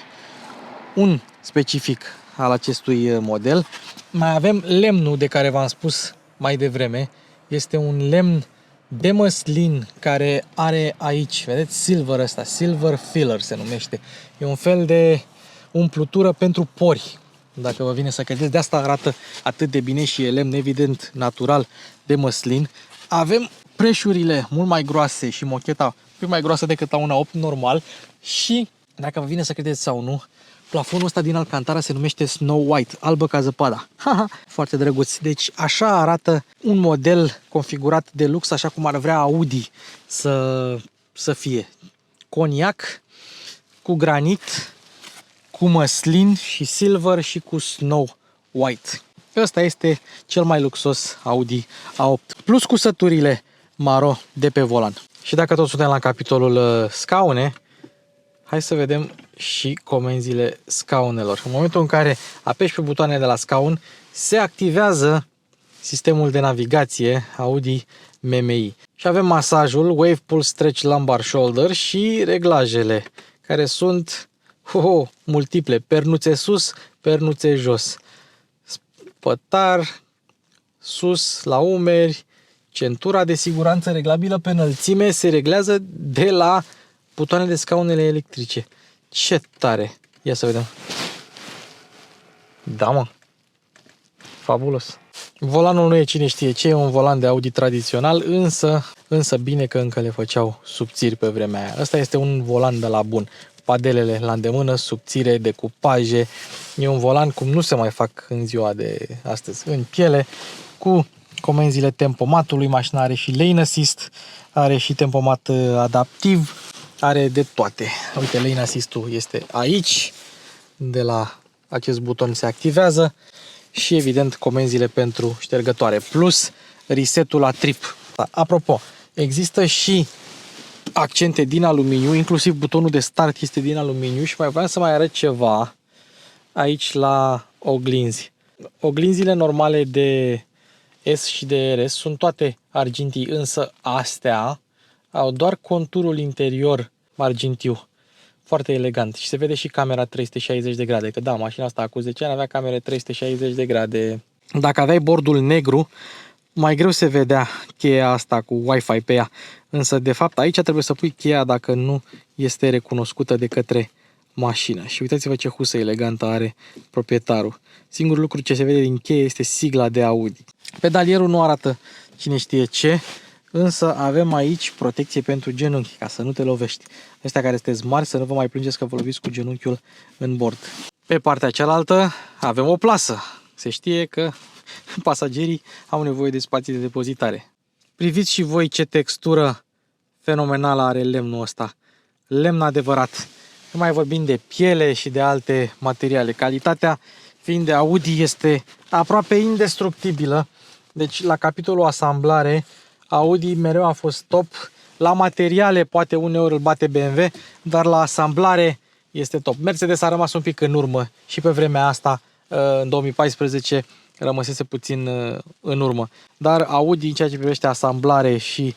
un specific al acestui model. Mai avem lemnul de care v-am spus mai devreme. Este un lemn de măslin care are aici, vedeți, silver ăsta, silver filler se numește. E un fel de umplutură pentru pori, dacă vă vine să credeți. De asta arată atât de bine și e lemn evident natural de măslin. Avem preșurile mult mai groase și mocheta un pic mai groasă decât la una 8 normal și, dacă vă vine să credeți sau nu, plafonul ăsta din Alcantara se numește Snow White, albă ca zăpada. Foarte drăguț. Deci așa arată un model configurat de lux, așa cum ar vrea Audi să fie. Coniac, cu granit, cu măslin și silver și cu Snow White. Ăsta este cel mai luxos Audi A8. Plus cusăturile maro de pe volan. Și dacă tot suntem la capitolul scaune, hai să vedem și comenzile scaunelor. În momentul în care apeși pe butoanele de la scaun, se activează sistemul de navigație Audi MMI. Și avem masajul Wave Pull Stretch Lumbar Shoulder și reglajele, care sunt multiple. Pernuțe sus, pernuțe jos. Spătar, sus, la umeri, centura de siguranță reglabilă pe înălțime se reglează de la butoane de scaunele electrice. Ce tare! Ia să vedem. Da, mă. Fabulos. Volanul nu e cine știe ce, e un volan de Audi tradițional, însă bine că încă le făceau subțiri pe vremea aia. Ăsta este un volan de la bun. Padelele la îndemână, subțire, decupaje. E un volan cum nu se mai fac în ziua de astăzi. În piele, cu comenzile tempomatului. Mașina are și lane assist, are și tempomat adaptiv. Are de toate. Uite, lane assist-ul este aici. De la acest buton se activează. Și evident comenzile pentru ștergătoare. Plus resetul la trip. Apropo, există și accente din aluminiu. Inclusiv butonul de start este din aluminiu. Și mai vreau să mai arăt ceva aici la oglinzi. Oglinzile normale de S și de RS sunt toate argintii. Însă astea au doar conturul interior argintiu. Foarte elegant. Și se vede și camera 360 de grade. Că da, mașina asta acum 10 ani avea camere 360 de grade. Dacă aveai bordul negru, mai greu se vedea cheia asta cu Wi-Fi pe ea. Însă, de fapt, aici trebuie să pui cheia dacă nu este recunoscută de către mașină. Și uitați-vă ce husă elegantă are proprietarul. Singurul lucru ce se vede din cheie este sigla de Audi. Pedalierul nu arată cine știe ce. însă avem aici protecție pentru genunchi, ca să nu te lovești. Ăștia care sunteți mari, să nu vă mai plângeți că vă loviți cu genunchiul în bord. Pe partea cealaltă avem o plasă. Se știe că pasagerii au nevoie de spații de depozitare. Priviți și voi ce textură fenomenală are lemnul ăsta. Lemn adevărat. Nu mai vorbim de piele și de alte materiale. Calitatea fiind de Audi este aproape indestructibilă. Deci la capitolul asamblare Audi mereu a fost top. La materiale poate uneori îl bate BMW, dar la asamblare este top. Mercedes a rămas un pic în urmă și pe vremea asta, în 2014, rămăsese puțin în urmă. Dar Audi, în ceea ce privește asamblare și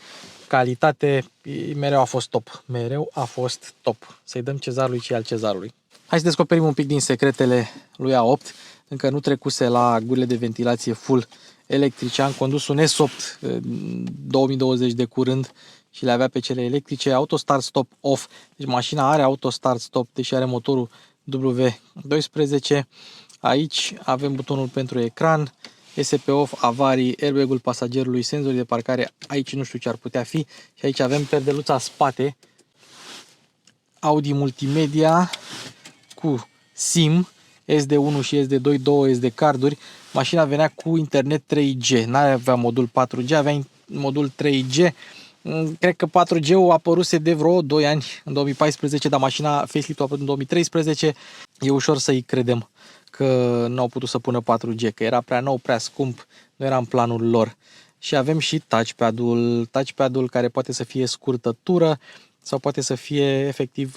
calitate, mereu a fost top. Mereu a fost top. Să-i dăm cezarului și al cezarului. Hai să descoperim un pic din secretele lui A8. Încă nu trecuse la gurile de ventilație full electrice. Am condus un S8 2020 de curând și le avea pe cele electrice. Auto Start Stop Off. Deci mașina are Auto Start Stop, deși are motorul W12. Aici avem butonul pentru ecran, ESP Off, avarii, airbag-ul pasagerului, senzorii de parcare. Aici nu știu ce ar putea fi. Și aici avem perdeluța spate. Audi Multimedia cu SIM, SD1 și SD2, două SD carduri. Mașina venea cu internet 3G, n-avea modul 4G, avea modul 3G. Cred că 4G-ul a apăruse de vreo 2 ani, în 2014, dar mașina facelift-ul a apărut în 2013. E ușor să-i credem că nu au putut să pună 4G, că era prea nou, prea scump, nu era în planul lor. Și avem și touchpad-ul care poate să fie scurtătură sau poate să fie efectiv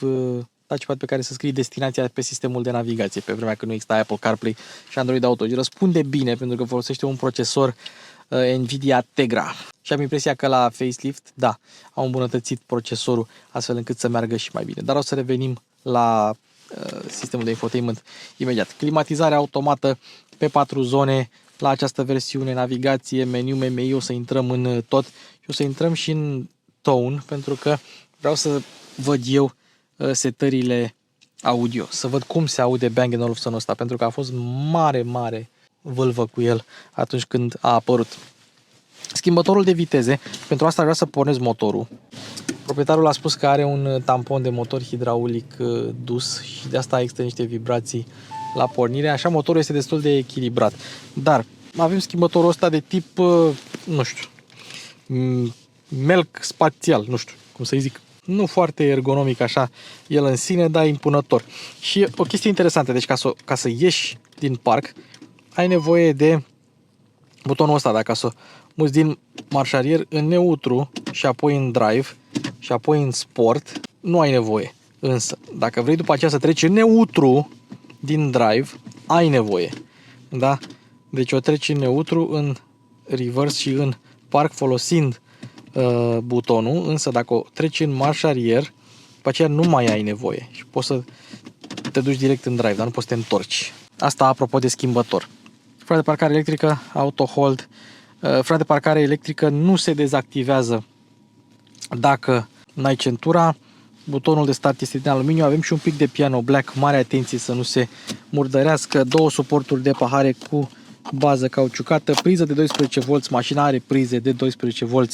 touchpad pe care să scrii destinația pe sistemul de navigație, pe vremea când nu exista Apple CarPlay și Android Auto. Răspunde bine pentru că folosește un procesor Nvidia Tegra. Și am impresia că la facelift, da, au îmbunătățit procesorul astfel încât să meargă și mai bine. Dar o să revenim la sistemul de infotainment imediat. Climatizare automată pe 4 zone la această versiune, navigație, meniu, MMI, o să intrăm în tot și o să intrăm și în tone pentru că vreau să văd eu setările audio, să văd cum se aude Bang & Olufsenul ăsta, pentru că a fost mare vâlvă cu el atunci când a apărut. Schimbătorul de viteze, pentru asta vreau să pornesc motorul. Proprietarul a spus că are un tampon de motor hidraulic dus și de asta există niște vibrații la pornire, așa motorul este destul de echilibrat. Dar avem schimbătorul ăsta de tip, nu știu, melc spațial, nu știu cum să-i zic. Nu foarte ergonomic așa el în sine, dar impunător. Și o chestie interesantă, deci ca să ieși din parc, ai nevoie de butonul ăsta, dacă să muți din marșarier în neutru și apoi în drive și apoi în sport, nu ai nevoie. Însă, dacă vrei după aceea să treci în neutru din drive, ai nevoie. Da? Deci o treci în neutru, în reverse și în parc folosind butonul, însă dacă o treci în marșarier, după aceea nu mai ai nevoie și poți să te duci direct în drive, dar nu poți să te întorci. Asta apropo de schimbător. Frâna de parcare electrică, auto hold. Frâna de parcare electrică nu se dezactivează dacă n-ai centura. Butonul de start este din aluminiu. Avem și un pic de piano black. Mare atenție să nu se murdărească. Două suporturi de pahare cu bază cauciucată. Priză de 12 V. Mașina are prize de 12 V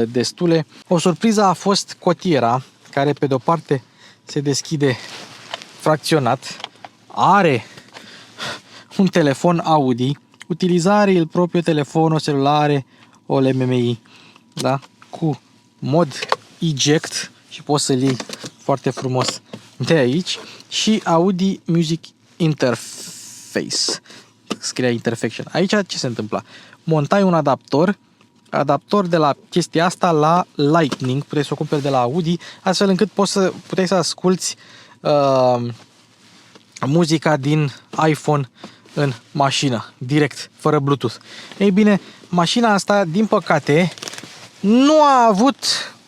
destule. O surpriză a fost cotiera, care pe de o parte se deschide fracționat. Are un telefon Audi, utilizare il proprio telefono cellulare o l'MMI, da? Cu mod eject și poți să-l iei foarte frumos de aici și Audi Music Interface, scria Interfaction. Aici ce se întâmplă? Montai un adaptor de la chestia asta la Lightning, puteai să o cumperi de la Audi, astfel încât puteai să asculti muzica din iPhone în mașină, direct, fără Bluetooth. Ei bine, mașina asta, din păcate, nu a avut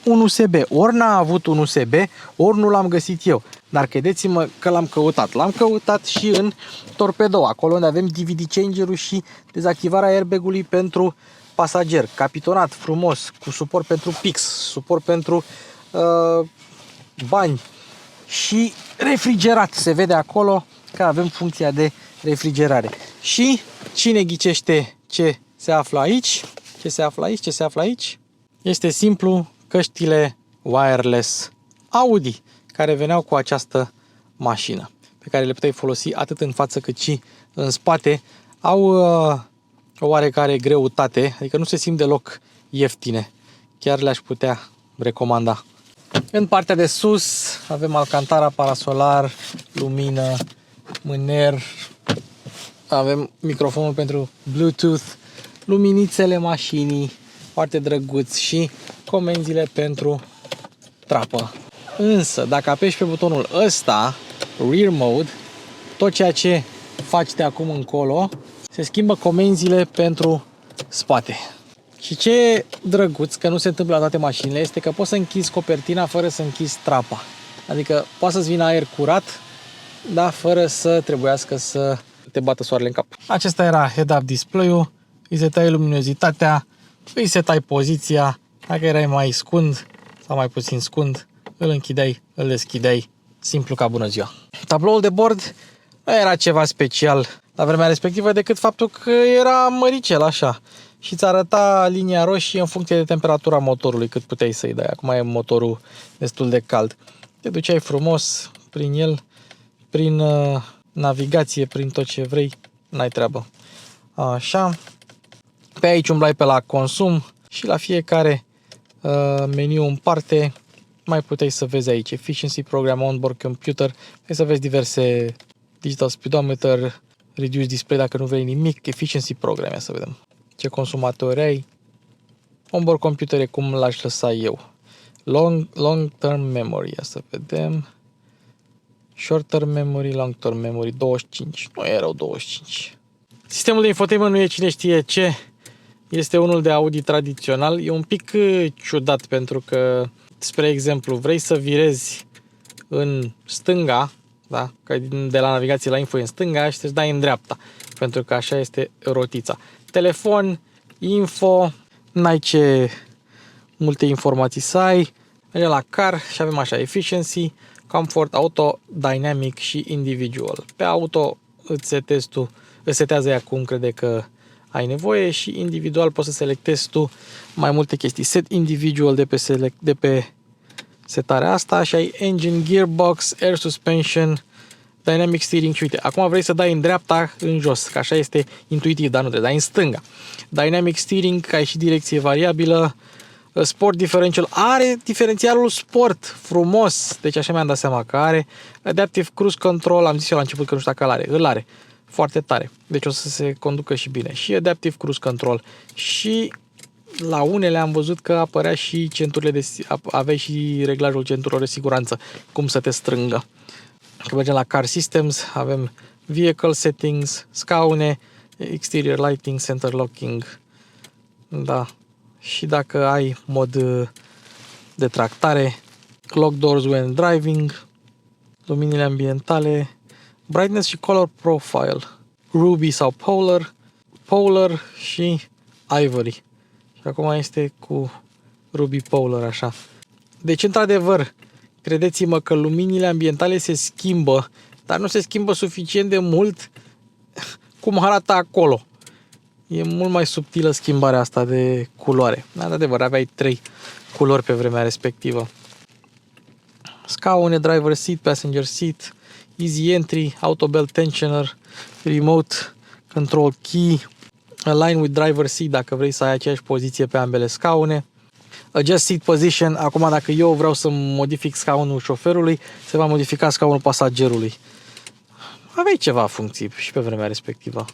un USB. Ori n-a avut un USB, ori nu l-am găsit eu. Dar credeți-mă că l-am căutat. L-am căutat și în torpedou, acolo unde avem DVD changer-ul și dezactivarea airbag-ului pentru pasager. Capitonat, frumos, cu suport pentru pix, suport pentru bani și refrigerat. Se vede acolo că avem funcția de refrigerare. Și cine ghicește ce se află aici? Ce se află aici? Ce se află aici? Este simplu, căștile wireless Audi care veneau cu această mașină, pe care le puteai folosi atât în față cât și în spate. Au o oarecare greutate, adică nu se simt deloc ieftine. Chiar le-aș putea recomanda. În partea de sus avem alcantara, parasolar, lumină, mâner, avem microfonul pentru Bluetooth, luminițele mașinii, foarte drăguț, și comenzile pentru trapă. Însă, dacă apeși pe butonul ăsta, Rear Mode, tot ceea ce faci de acum încolo, se schimbă comenzile pentru spate. Și ce e drăguț, că nu se întâmplă la toate mașinile, este că poți să închizi copertina fără să închizi trapa. Adică poate să-ți vină aer curat, dar fără să trebuiască să te bată soarele în cap. Acesta era head-up display-ul, îi setai luminozitatea, îi setai poziția, dacă erai mai scund sau mai puțin scund, îl închideai, îl deschideai, simplu ca bună ziua. Tabloul de bord nu era ceva special la vremea respectivă decât faptul că era măricel așa și îți arăta linia roșie în funcție de temperatura motorului, cât puteai să-i dai. Acum e motorul destul de cald. Te duceai frumos prin el, prin navigație, prin tot ce vrei, n-ai treabă. Așa. Pe aici umblai pe la consum și la fiecare meniu în parte mai puteai să vezi aici Efficiency Program, Onboard Computer, puteai să vezi diverse Digital Speedometer, Reduce Display dacă nu vrei nimic, Efficiency Program, să vedem ce consumatori ai. Onboard Computer e cum l-aș lăsa eu. Long Term Memory, să vedem. Short Term Memory, Long Term Memory, 25, nu e rău 25. Sistemul de infotainment nu e cine știe ce, este unul de Audi tradițional, e un pic ciudat pentru că, spre exemplu, vrei să virezi în stânga, da? Că de la navigație la info e în stânga și te dai în dreapta, pentru că așa este rotița. Telefon, info, n-ai ce multe informații să ai. Mergem la car și avem așa Efficiency, Comfort, Auto, Dynamic și Individual. Pe Auto îți setează ea cum crede că ai nevoie și individual poți să selectezi tu mai multe chestii. Set Individual de pe setarea asta și ai Engine, Gearbox, Air Suspension, Dynamic Steering și uite, acum vrei să dai în dreapta, în jos, că așa este intuitiv, dar nu trebuie, dai în stânga. Dynamic Steering, că ai și direcție variabilă, Sport Differential, are diferențialul Sport, frumos, deci așa mi-am dat seama că are. Adaptive Cruise Control, am zis eu la început că nu știu dacă îl are, foarte tare, deci o să se conducă și bine. Și Adaptive Cruise Control și la unele am văzut că apărea și centurile aveai și reglajul centurilor de siguranță, cum să te strângă. Că mergem la Car Systems, avem Vehicle Settings, scaune, Exterior Lighting, Center Locking, da. Și dacă ai mod de tractare, Lock Doors when driving, luminile ambientale, Brightness și Color Profile, Ruby sau Polar și Ivory. Și acum este cu Ruby Polar așa. Deci, într-adevăr, credeți-mă că luminile ambientale se schimbă, dar nu se schimbă suficient de mult cum arată acolo. E mult mai subtilă schimbarea asta de culoare. Într-adevăr, aveai 3 culori pe vremea respectivă. Scaune, driver seat, passenger seat, easy entry, auto belt tensioner, remote control key, align with driver seat dacă vrei să ai aceeași poziție pe ambele scaune. Adjust seat position, acum dacă eu vreau să modific scaunul șoferului, se va modifica scaunul pasagerului. Aveai ceva funcții și pe vremea respectivă.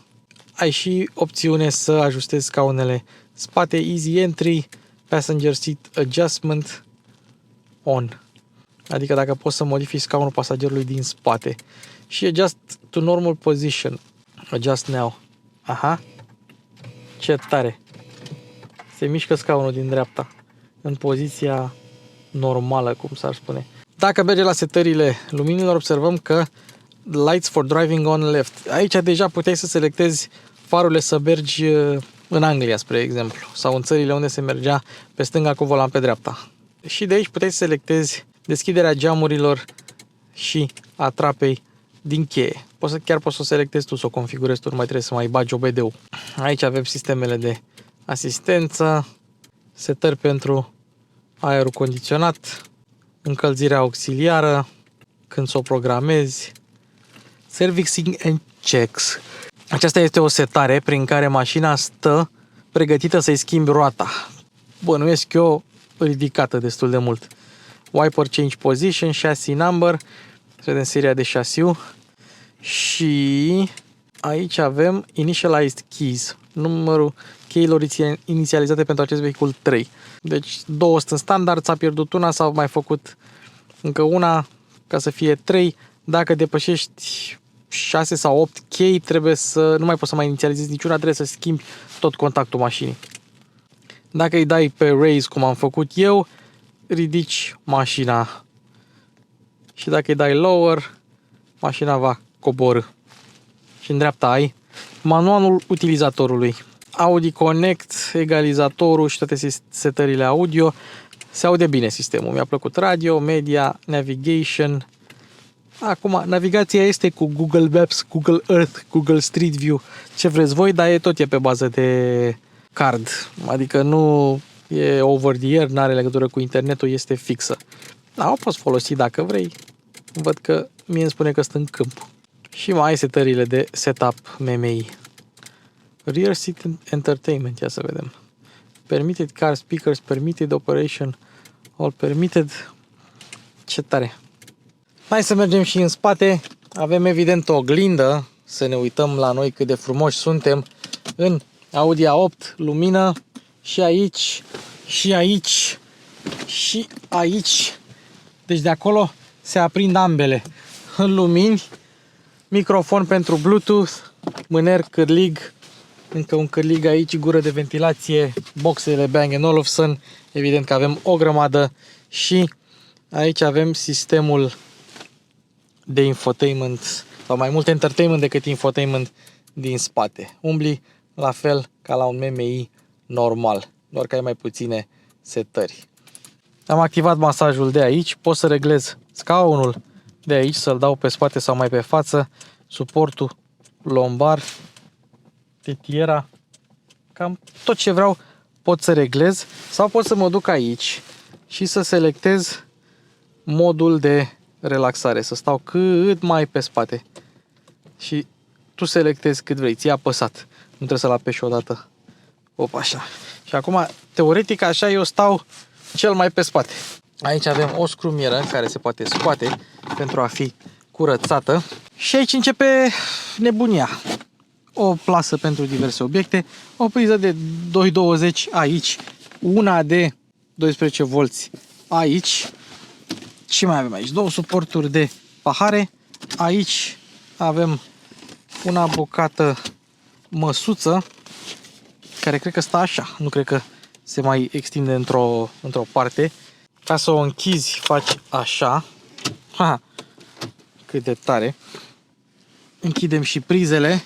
Ai și opțiune să ajustezi scaunele spate, easy entry, passenger seat adjustment on. Adică dacă poți să modifici scaunul pasagerului din spate. Și adjust to normal position. Adjust now. Aha. Ce tare. Se mișcă scaunul din dreapta în poziția normală, cum s-ar spune. Dacă merge la setările luminilor, observăm că lights for driving on left. Aici deja puteai să selectezi farurile să mergi în Anglia, spre exemplu, sau în țările unde se mergea pe stânga cu volan pe dreapta. Și de aici puteai să selectezi deschiderea geamurilor și a trapei din cheie. Chiar poți să o selectezi tu, să o configurezi tu, nu mai trebuie să mai bagi OBD-ul. Aici avem sistemele de asistență, setări pentru aerul condiționat, încălzirea auxiliară, când să o programezi, servicing and checks. Aceasta este o setare prin care mașina stă pregătită să-i schimbi roata. Bănuiesc eu ridicată destul de mult. Wiper change position, chassis number, să vedem seria de șasiu. Și aici avem initialized keys, numărul cheilor inițializate pentru acest vehicul 3. Deci 2 sunt în standard, s-a pierdut una, s-a mai făcut încă una ca să fie 3. Dacă depășești 6 sau 8 chei, trebuie să nu mai poți să mai inițializezi niciuna, trebuie să schimbi tot contactul mașinii. Dacă îi dai pe raise, cum am făcut eu, ridici mașina. Și dacă îi dai lower, mașina va coborî. Și în dreapta ai manualul utilizatorului. Audi Connect, egalizatorul și toate setările audio. Se aude bine sistemul. Mi-a plăcut radio, media, navigation. Acum, navigația este cu Google Maps, Google Earth, Google Street View, ce vreți voi, dar tot e pe bază de card. Adică nu e over the air, nu are legătură cu internetul, este fixă. Dar o poți folosi dacă vrei. Văd că mie îmi spune că sunt în câmp. Și mai ai setările de setup MMI. Rear seat entertainment, ia să vedem. Permitted car speakers, permitted operation, all permitted. Ce tare! Hai să mergem și în spate. Avem evident o oglindă, să ne uităm la noi cât de frumoși suntem. În Audi A8, lumină și aici, și aici, și aici. Deci de acolo se aprind ambele lumini. Microfon pentru Bluetooth, mâner, cârlig, încă un cârlig aici, gură de ventilație, boxele Bang & Olufsen, evident că avem o grămadă și aici avem sistemul de infotainment, sau mai mult entertainment decât infotainment din spate. Umbli la fel ca la un MMI normal, doar că ai mai puține setări. Am activat masajul de aici, pot să reglez scaunul de aici, să-l dau pe spate sau mai pe față, suportul lombar, tetiera, cam tot ce vreau pot să reglez, sau pot să mă duc aici și să selectez modul de relaxare, să stau cât mai pe spate și tu selectezi cât vrei, ți-ai apăsat, nu trebuie să-l apeși odată. Opa, așa. Și acum, teoretic, așa eu stau cel mai pe spate. Aici avem o scrumieră care se poate scoate pentru a fi curățată. Și aici începe nebunia. O plasă pentru diverse obiecte, o priză de 220 aici, una de 12 volți aici. Și mai avem aici 2 suporturi de pahare. Aici avem una bucată măsuță care cred că stă așa, nu cred că se mai extinde într-o parte. Ca să o închizi, faci așa. Ha, cât de tare. Închidem și prizele.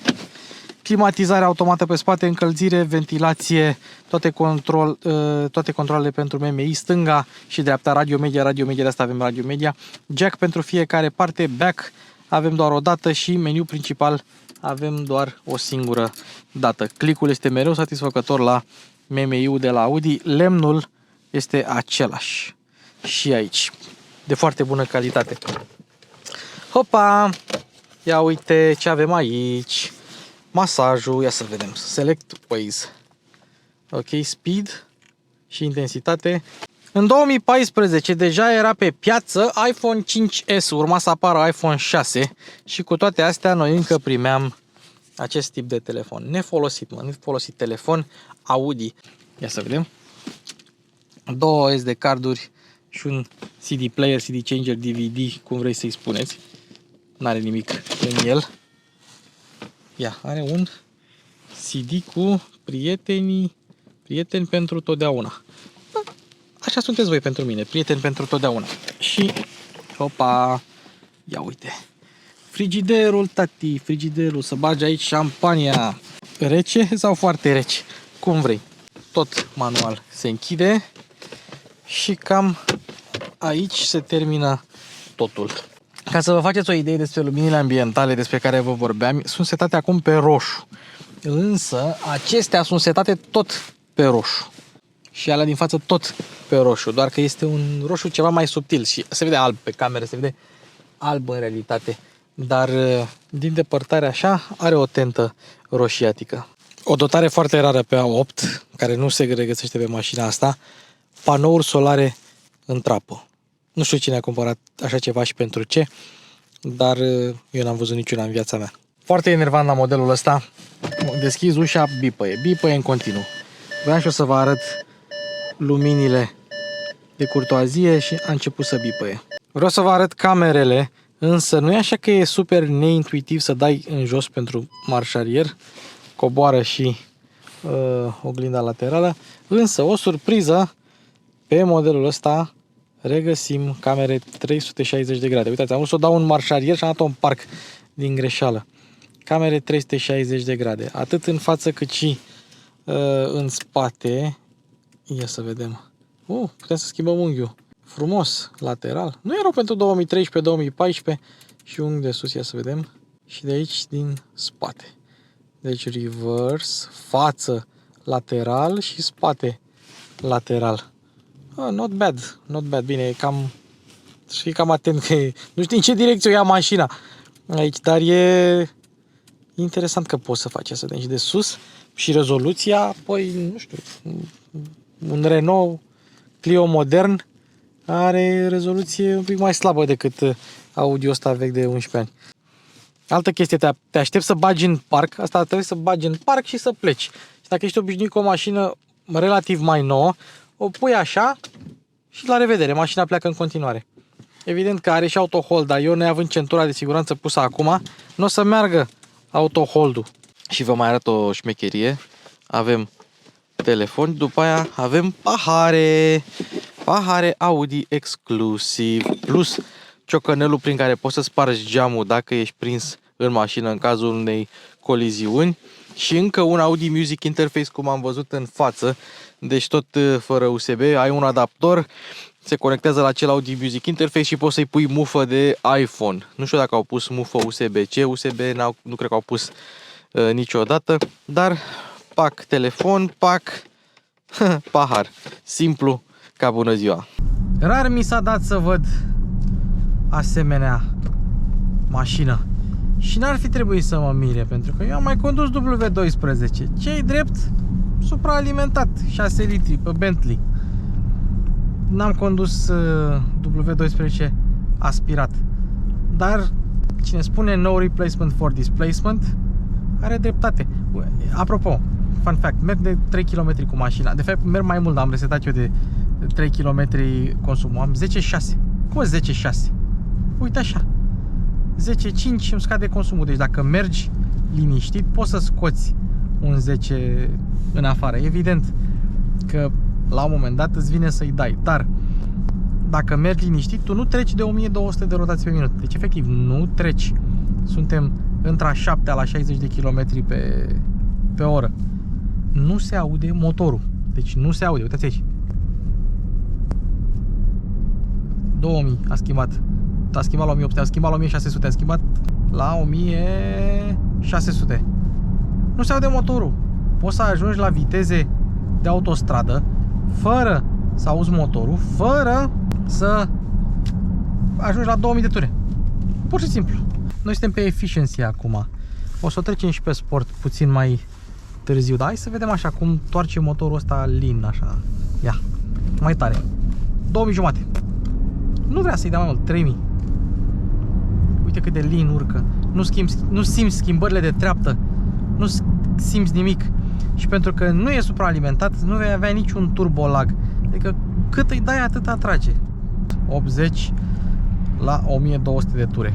Climatizare automată pe spate, încălzire, ventilație, toate controlele pentru MMI, stânga și dreapta, radio media, de asta avem radio media. Jack pentru fiecare parte, back avem doar o dată și meniu principal avem doar o singură dată. Clicul este mereu satisfăcător la MMI-ul de la Audi, lemnul este același și aici, de foarte bună calitate. Hopa! Ia uite ce avem aici. Masajul, ia să vedem. Select Waze. Ok, speed și intensitate. În 2014 deja era pe piață iPhone 5S, urma să apară iPhone 6 și cu toate astea noi încă primeam acest tip de telefon. Nefolosit telefon Audi. Ia să vedem. 2 SD carduri și un CD player, CD changer, DVD, cum vrei să-i spuneți. N-are nimic în el. Ia, are un CD cu prieteni pentru totdeauna. Da, așa sunteți voi pentru mine, prieteni pentru totdeauna. Și, opa, ia uite. Frigiderul, tati, frigiderul, să bagi aici șampania. Rece sau foarte rece? Cum vrei. Tot manual se închide și cam aici se termină totul. Ca să vă faceți o idee despre luminile ambientale despre care vă vorbeam, sunt setate acum pe roșu. Însă, acestea sunt setate tot pe roșu. și ala din față tot pe roșu, doar că este un roșu ceva mai subtil și se vede alb pe cameră, se vede alb în realitate, dar din depărtare așa are o tentă roșiatică. O dotare foarte rară pe A8, care nu se regăsește pe mașina asta, panouri solare în trapă. Nu știu cine a cumpărat așa ceva și pentru ce, dar eu n-am văzut niciuna în viața mea. Foarte enervant la modelul ăsta, deschizi ușa, bipăie în continuu. Vreau și o să vă arăt luminile de curtoazie și a început să bipăie. Vreau să vă arăt camerele, însă nu e așa că e super neintuitiv să dai în jos pentru marșarier, coboară și oglinda laterală, însă o surpriză, pe modelul ăsta regăsim camere 360 de grade. Uitați, am vrut să dau un marșarier și am dat-o în parc din greșeală. Camere 360 de grade, atât în față cât și în spate. Ia să vedem. Putem să schimbăm unghiul. Frumos, lateral. Nu erau pentru 2013-2014 și unghi de sus, ia să vedem. Și de aici din spate. Deci reverse, față lateral și spate lateral. Not bad, not bad. Bine, să fii cam atent că nu știi în ce direcție o ia mașina aici, dar e interesant că poți să faci asta. Deci de sus și rezoluția, păi, nu știu, un Renault Clio modern are rezoluție un pic mai slabă decât Audi ăsta vechi de 11 ani. Altă chestie, te aștepți să bagi în parc, asta trebuie să bagi în parc și să pleci. Și dacă ești obișnuit cu o mașină relativ mai nouă, o pui așa și la revedere, mașina pleacă în continuare. Evident că are și autohold, dar eu, neavând centura de siguranță pusă acum, nu o să meargă autohold-ul. Și vă mai arăt o șmecherie. Avem telefon, după aia avem pahare Audi exclusiv, plus ciocănelul prin care poți să spargi geamul dacă ești prins în mașină în cazul unei coliziuni și încă un Audi Music Interface, cum am văzut în față, deci tot fără USB, ai un adaptor, se conectează la acel Audi Music Interface și poți să-i pui mufă de iPhone. Nu știu dacă au pus mufă USB-C, USB nu cred că au pus niciodată, dar pac telefon, pac pahar. Simplu ca bună ziua. Rar mi s-a dat să văd asemenea mașină și n-ar fi trebuit să mă mire, pentru că eu am mai condus W12, ce-i drept supraalimentat, 6 litri pe Bentley. N-am condus W12 aspirat, dar cine spune no replacement for displacement are dreptate. Apropo, fun fact, merg de 3 km cu mașina. De fapt, merg mai mult, dar am resetat eu de 3 km consumul. Am 10,6. Cum 10,6? Uite așa. 10,5 îmi scade consumul. Deci dacă mergi liniștit, poți să scoți un 10 în afară. Evident că la un moment dat îți vine să-i dai. Dar dacă mergi liniștit, tu nu treci de 1200 de rotații pe minut. Deci efectiv nu treci. Suntem între a 7 la 60 de km pe oră. Nu se aude motorul. Deci nu se aude. Uitați aici. 2000 a schimbat. A schimbat la 1800, a schimbat la 1600, a schimbat la 1600. Nu se aude motorul. Poți să ajungi la viteze de autostradă fără să auzi motorul, fără să ajungi la 2000 de ture. Pur și simplu. Noi suntem pe efficiency acum. O să o trecem și pe sport puțin mai târziu. Dar hai să vedem așa cum toarce motorul ăsta lin, așa. Ia, mai tare. 2000 jumate. Nu vrea să-i dea mai mult, 3000. Uite cât de lin urcă. Nu simți schimbările de treaptă. Nu simți nimic. Și pentru că nu e supraalimentat, nu vei avea niciun turbolag. Adică cât îi dai, atât atrage. 80 la 1200 de ture.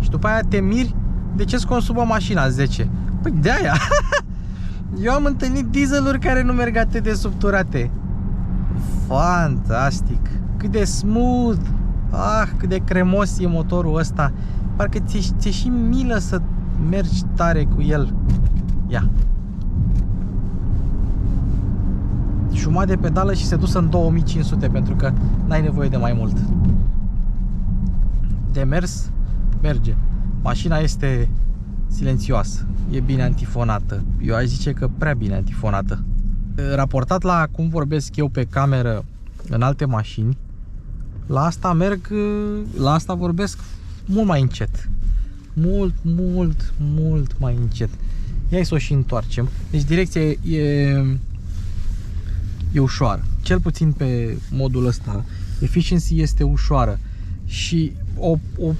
Și după aia te miri de ce-ți consumă mașina 10. Păi de-aia. Eu am întâlnit dieseluri care nu merg atât de subturate. Fantastic. Cât de smooth. Cât de cremos e motorul ăsta. Parcă ți-e și milă să mergi tare cu el. Ia. Jumătate de pedală și se dusă în 2500, pentru că n-ai nevoie de mai mult. De mers, merge. Mașina este silențioasă. E bine antifonată. Eu aș zice că prea bine antifonată. Raportat la cum vorbesc eu pe cameră în alte mașini, la asta vorbesc mult mai încet. Mult mai încet. Ia să o și întoarcem. Deci direcția e ușoară. Cel puțin pe modul ăsta. Efficiency este ușoară. Și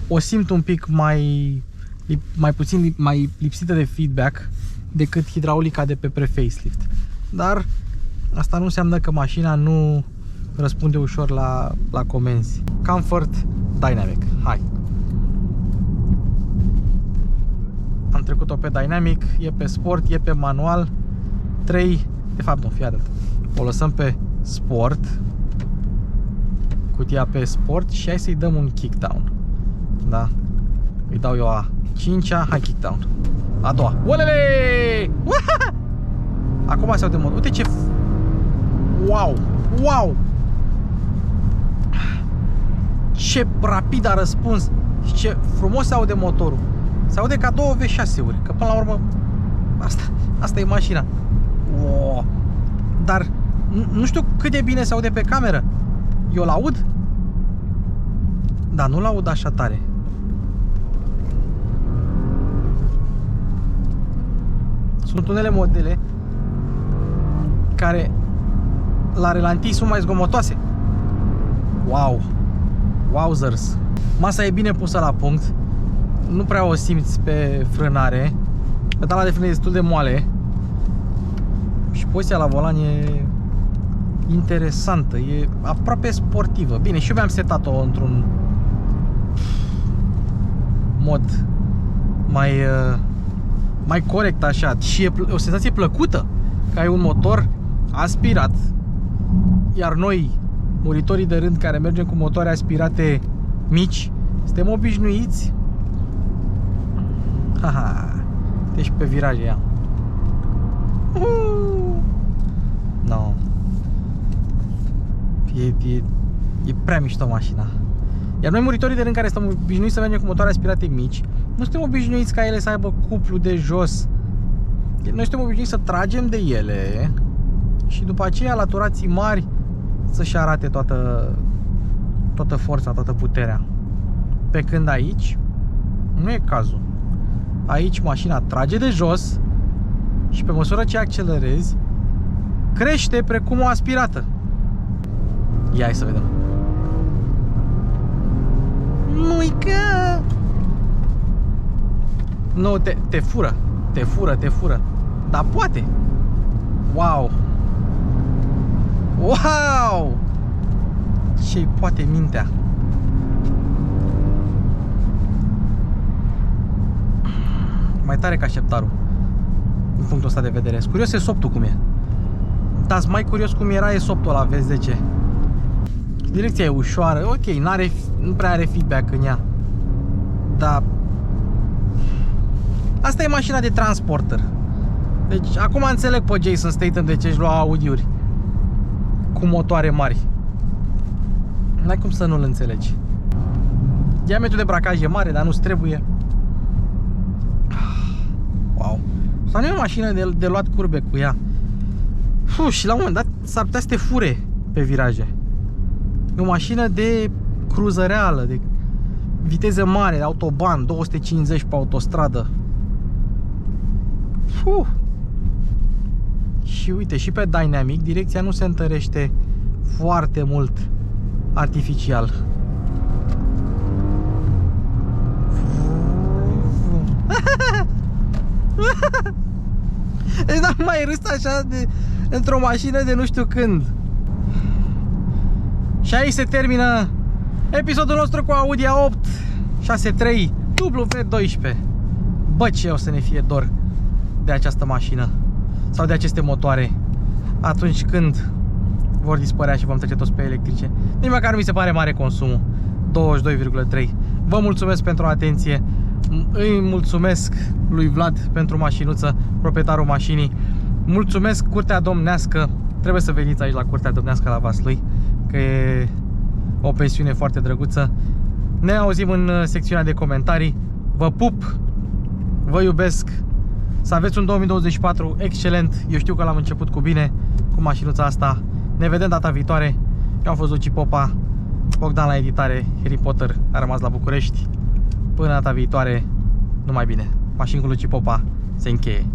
o simt un pic mai puțin mai lipsită de feedback decât hidraulica de pe pre-facelift. Dar asta nu înseamnă că mașina nu răspunde ușor la comenzi. Comfort, Dynamic. Hai! Am trecut-o pe Dynamic, e pe Sport, e pe manual. 3, de fapt nu, fii atent. O lăsăm pe Sport, cutia pe Sport și hai să-i dăm un kickdown. Da? Îi dau eu a 5-a, hai kickdown. A doua. Olele! Acum se aude mod. Uite ce... Wow! Wow! Ce rapid a răspuns și ce frumos se aude motorul. Se aude ca două V6-uri, că până la urmă asta e mașina. Wow. Dar nu știu cât de bine se aude pe cameră. Eu l-aud? Da, nu l-aud așa tare. Sunt unele modele care la relantii sunt mai zgomotoase. Wow! Wowzers! Masa e bine pusă la punct. Nu prea o simți pe frânare. Pedala de frână e destul de moale. Și poziția la volan e interesantă. E aproape sportivă. Bine, și eu mi-am setat-o într-un mod mai corect așa. Și e o senzație plăcută. Că ai un motor aspirat. Iar noi, muritorii de rând care mergem cu motoare aspirate mici, suntem obișnuiți. Haha. Deci pe viraje ea. No. E prea mișto mașina. Iar noi, muritorii de rând care suntem obișnuiți să mergem cu motoare aspirate mici, nu suntem obișnuiți ca ele să aibă cuplu de jos. Noi suntem obișnuiți să tragem de ele și după aceea la turații mari să-și arate toată forța, toată puterea. Pe când aici nu e cazul. Aici mașina trage de jos și pe măsură ce accelerezi crește precum o aspirată. Ia, hai să vedem. Muică! Nu, te fură. Te fură. Dar poate. Wow! Wow! Ce-i poate mintea. Mai tare ca așteptarul, din punctul ăsta de vedere. Sunt curios e cum e. Dar mai curios cum era e ăla, vezi de ce. Direcția e ușoară, ok, nu prea are feedback în ea. Dar asta e mașina de transporter. Deci acum înțeleg pe Jason Statham de ce își lua Audi-uri cu motoare mari. N-ai cum să nu-l înțelegi. Diametrul de bracaj e mare, dar nu-ți trebuie. Wow. Asta nu e o mașină de luat curbe cu ea. Și la un moment dat s-ar putea să te fure pe viraje. E o mașină de cruză reală, de viteză mare, de autoban, 250 pe autostradă. Și uite, și pe Dynamic direcția nu se întărește foarte mult artificial. Deci n-am mai râs așa într-o mașină de nu știu când. Și aici se termină episodul nostru cu Audi A8 6.3 W12. Bă, ce o să ne fie dor de această mașină sau de aceste motoare atunci când vor dispărea și vom trece toți pe electrice. Nici măcar nu mi se pare mare consumul, 22,3. Vă mulțumesc pentru atenție. Îi mulțumesc lui Vlad pentru mașinuță, proprietarul mașinii. Mulțumesc Curtea Domnească. Trebuie să veniți aici la Curtea Domnească la Vaslui, că e o pensiune foarte drăguță. Ne auzim în secțiunea de comentarii. Vă pup, vă iubesc. Să aveți un 2024 excelent. Eu știu că l-am început cu bine. cu mașinuța asta. Ne vedem data viitoare. Eu am fost Luci Popa, Bogdan la editare, Harry Potter a rămas la București. Până data viitoare, numai bine. Mașini cu Luci Popa se încheie.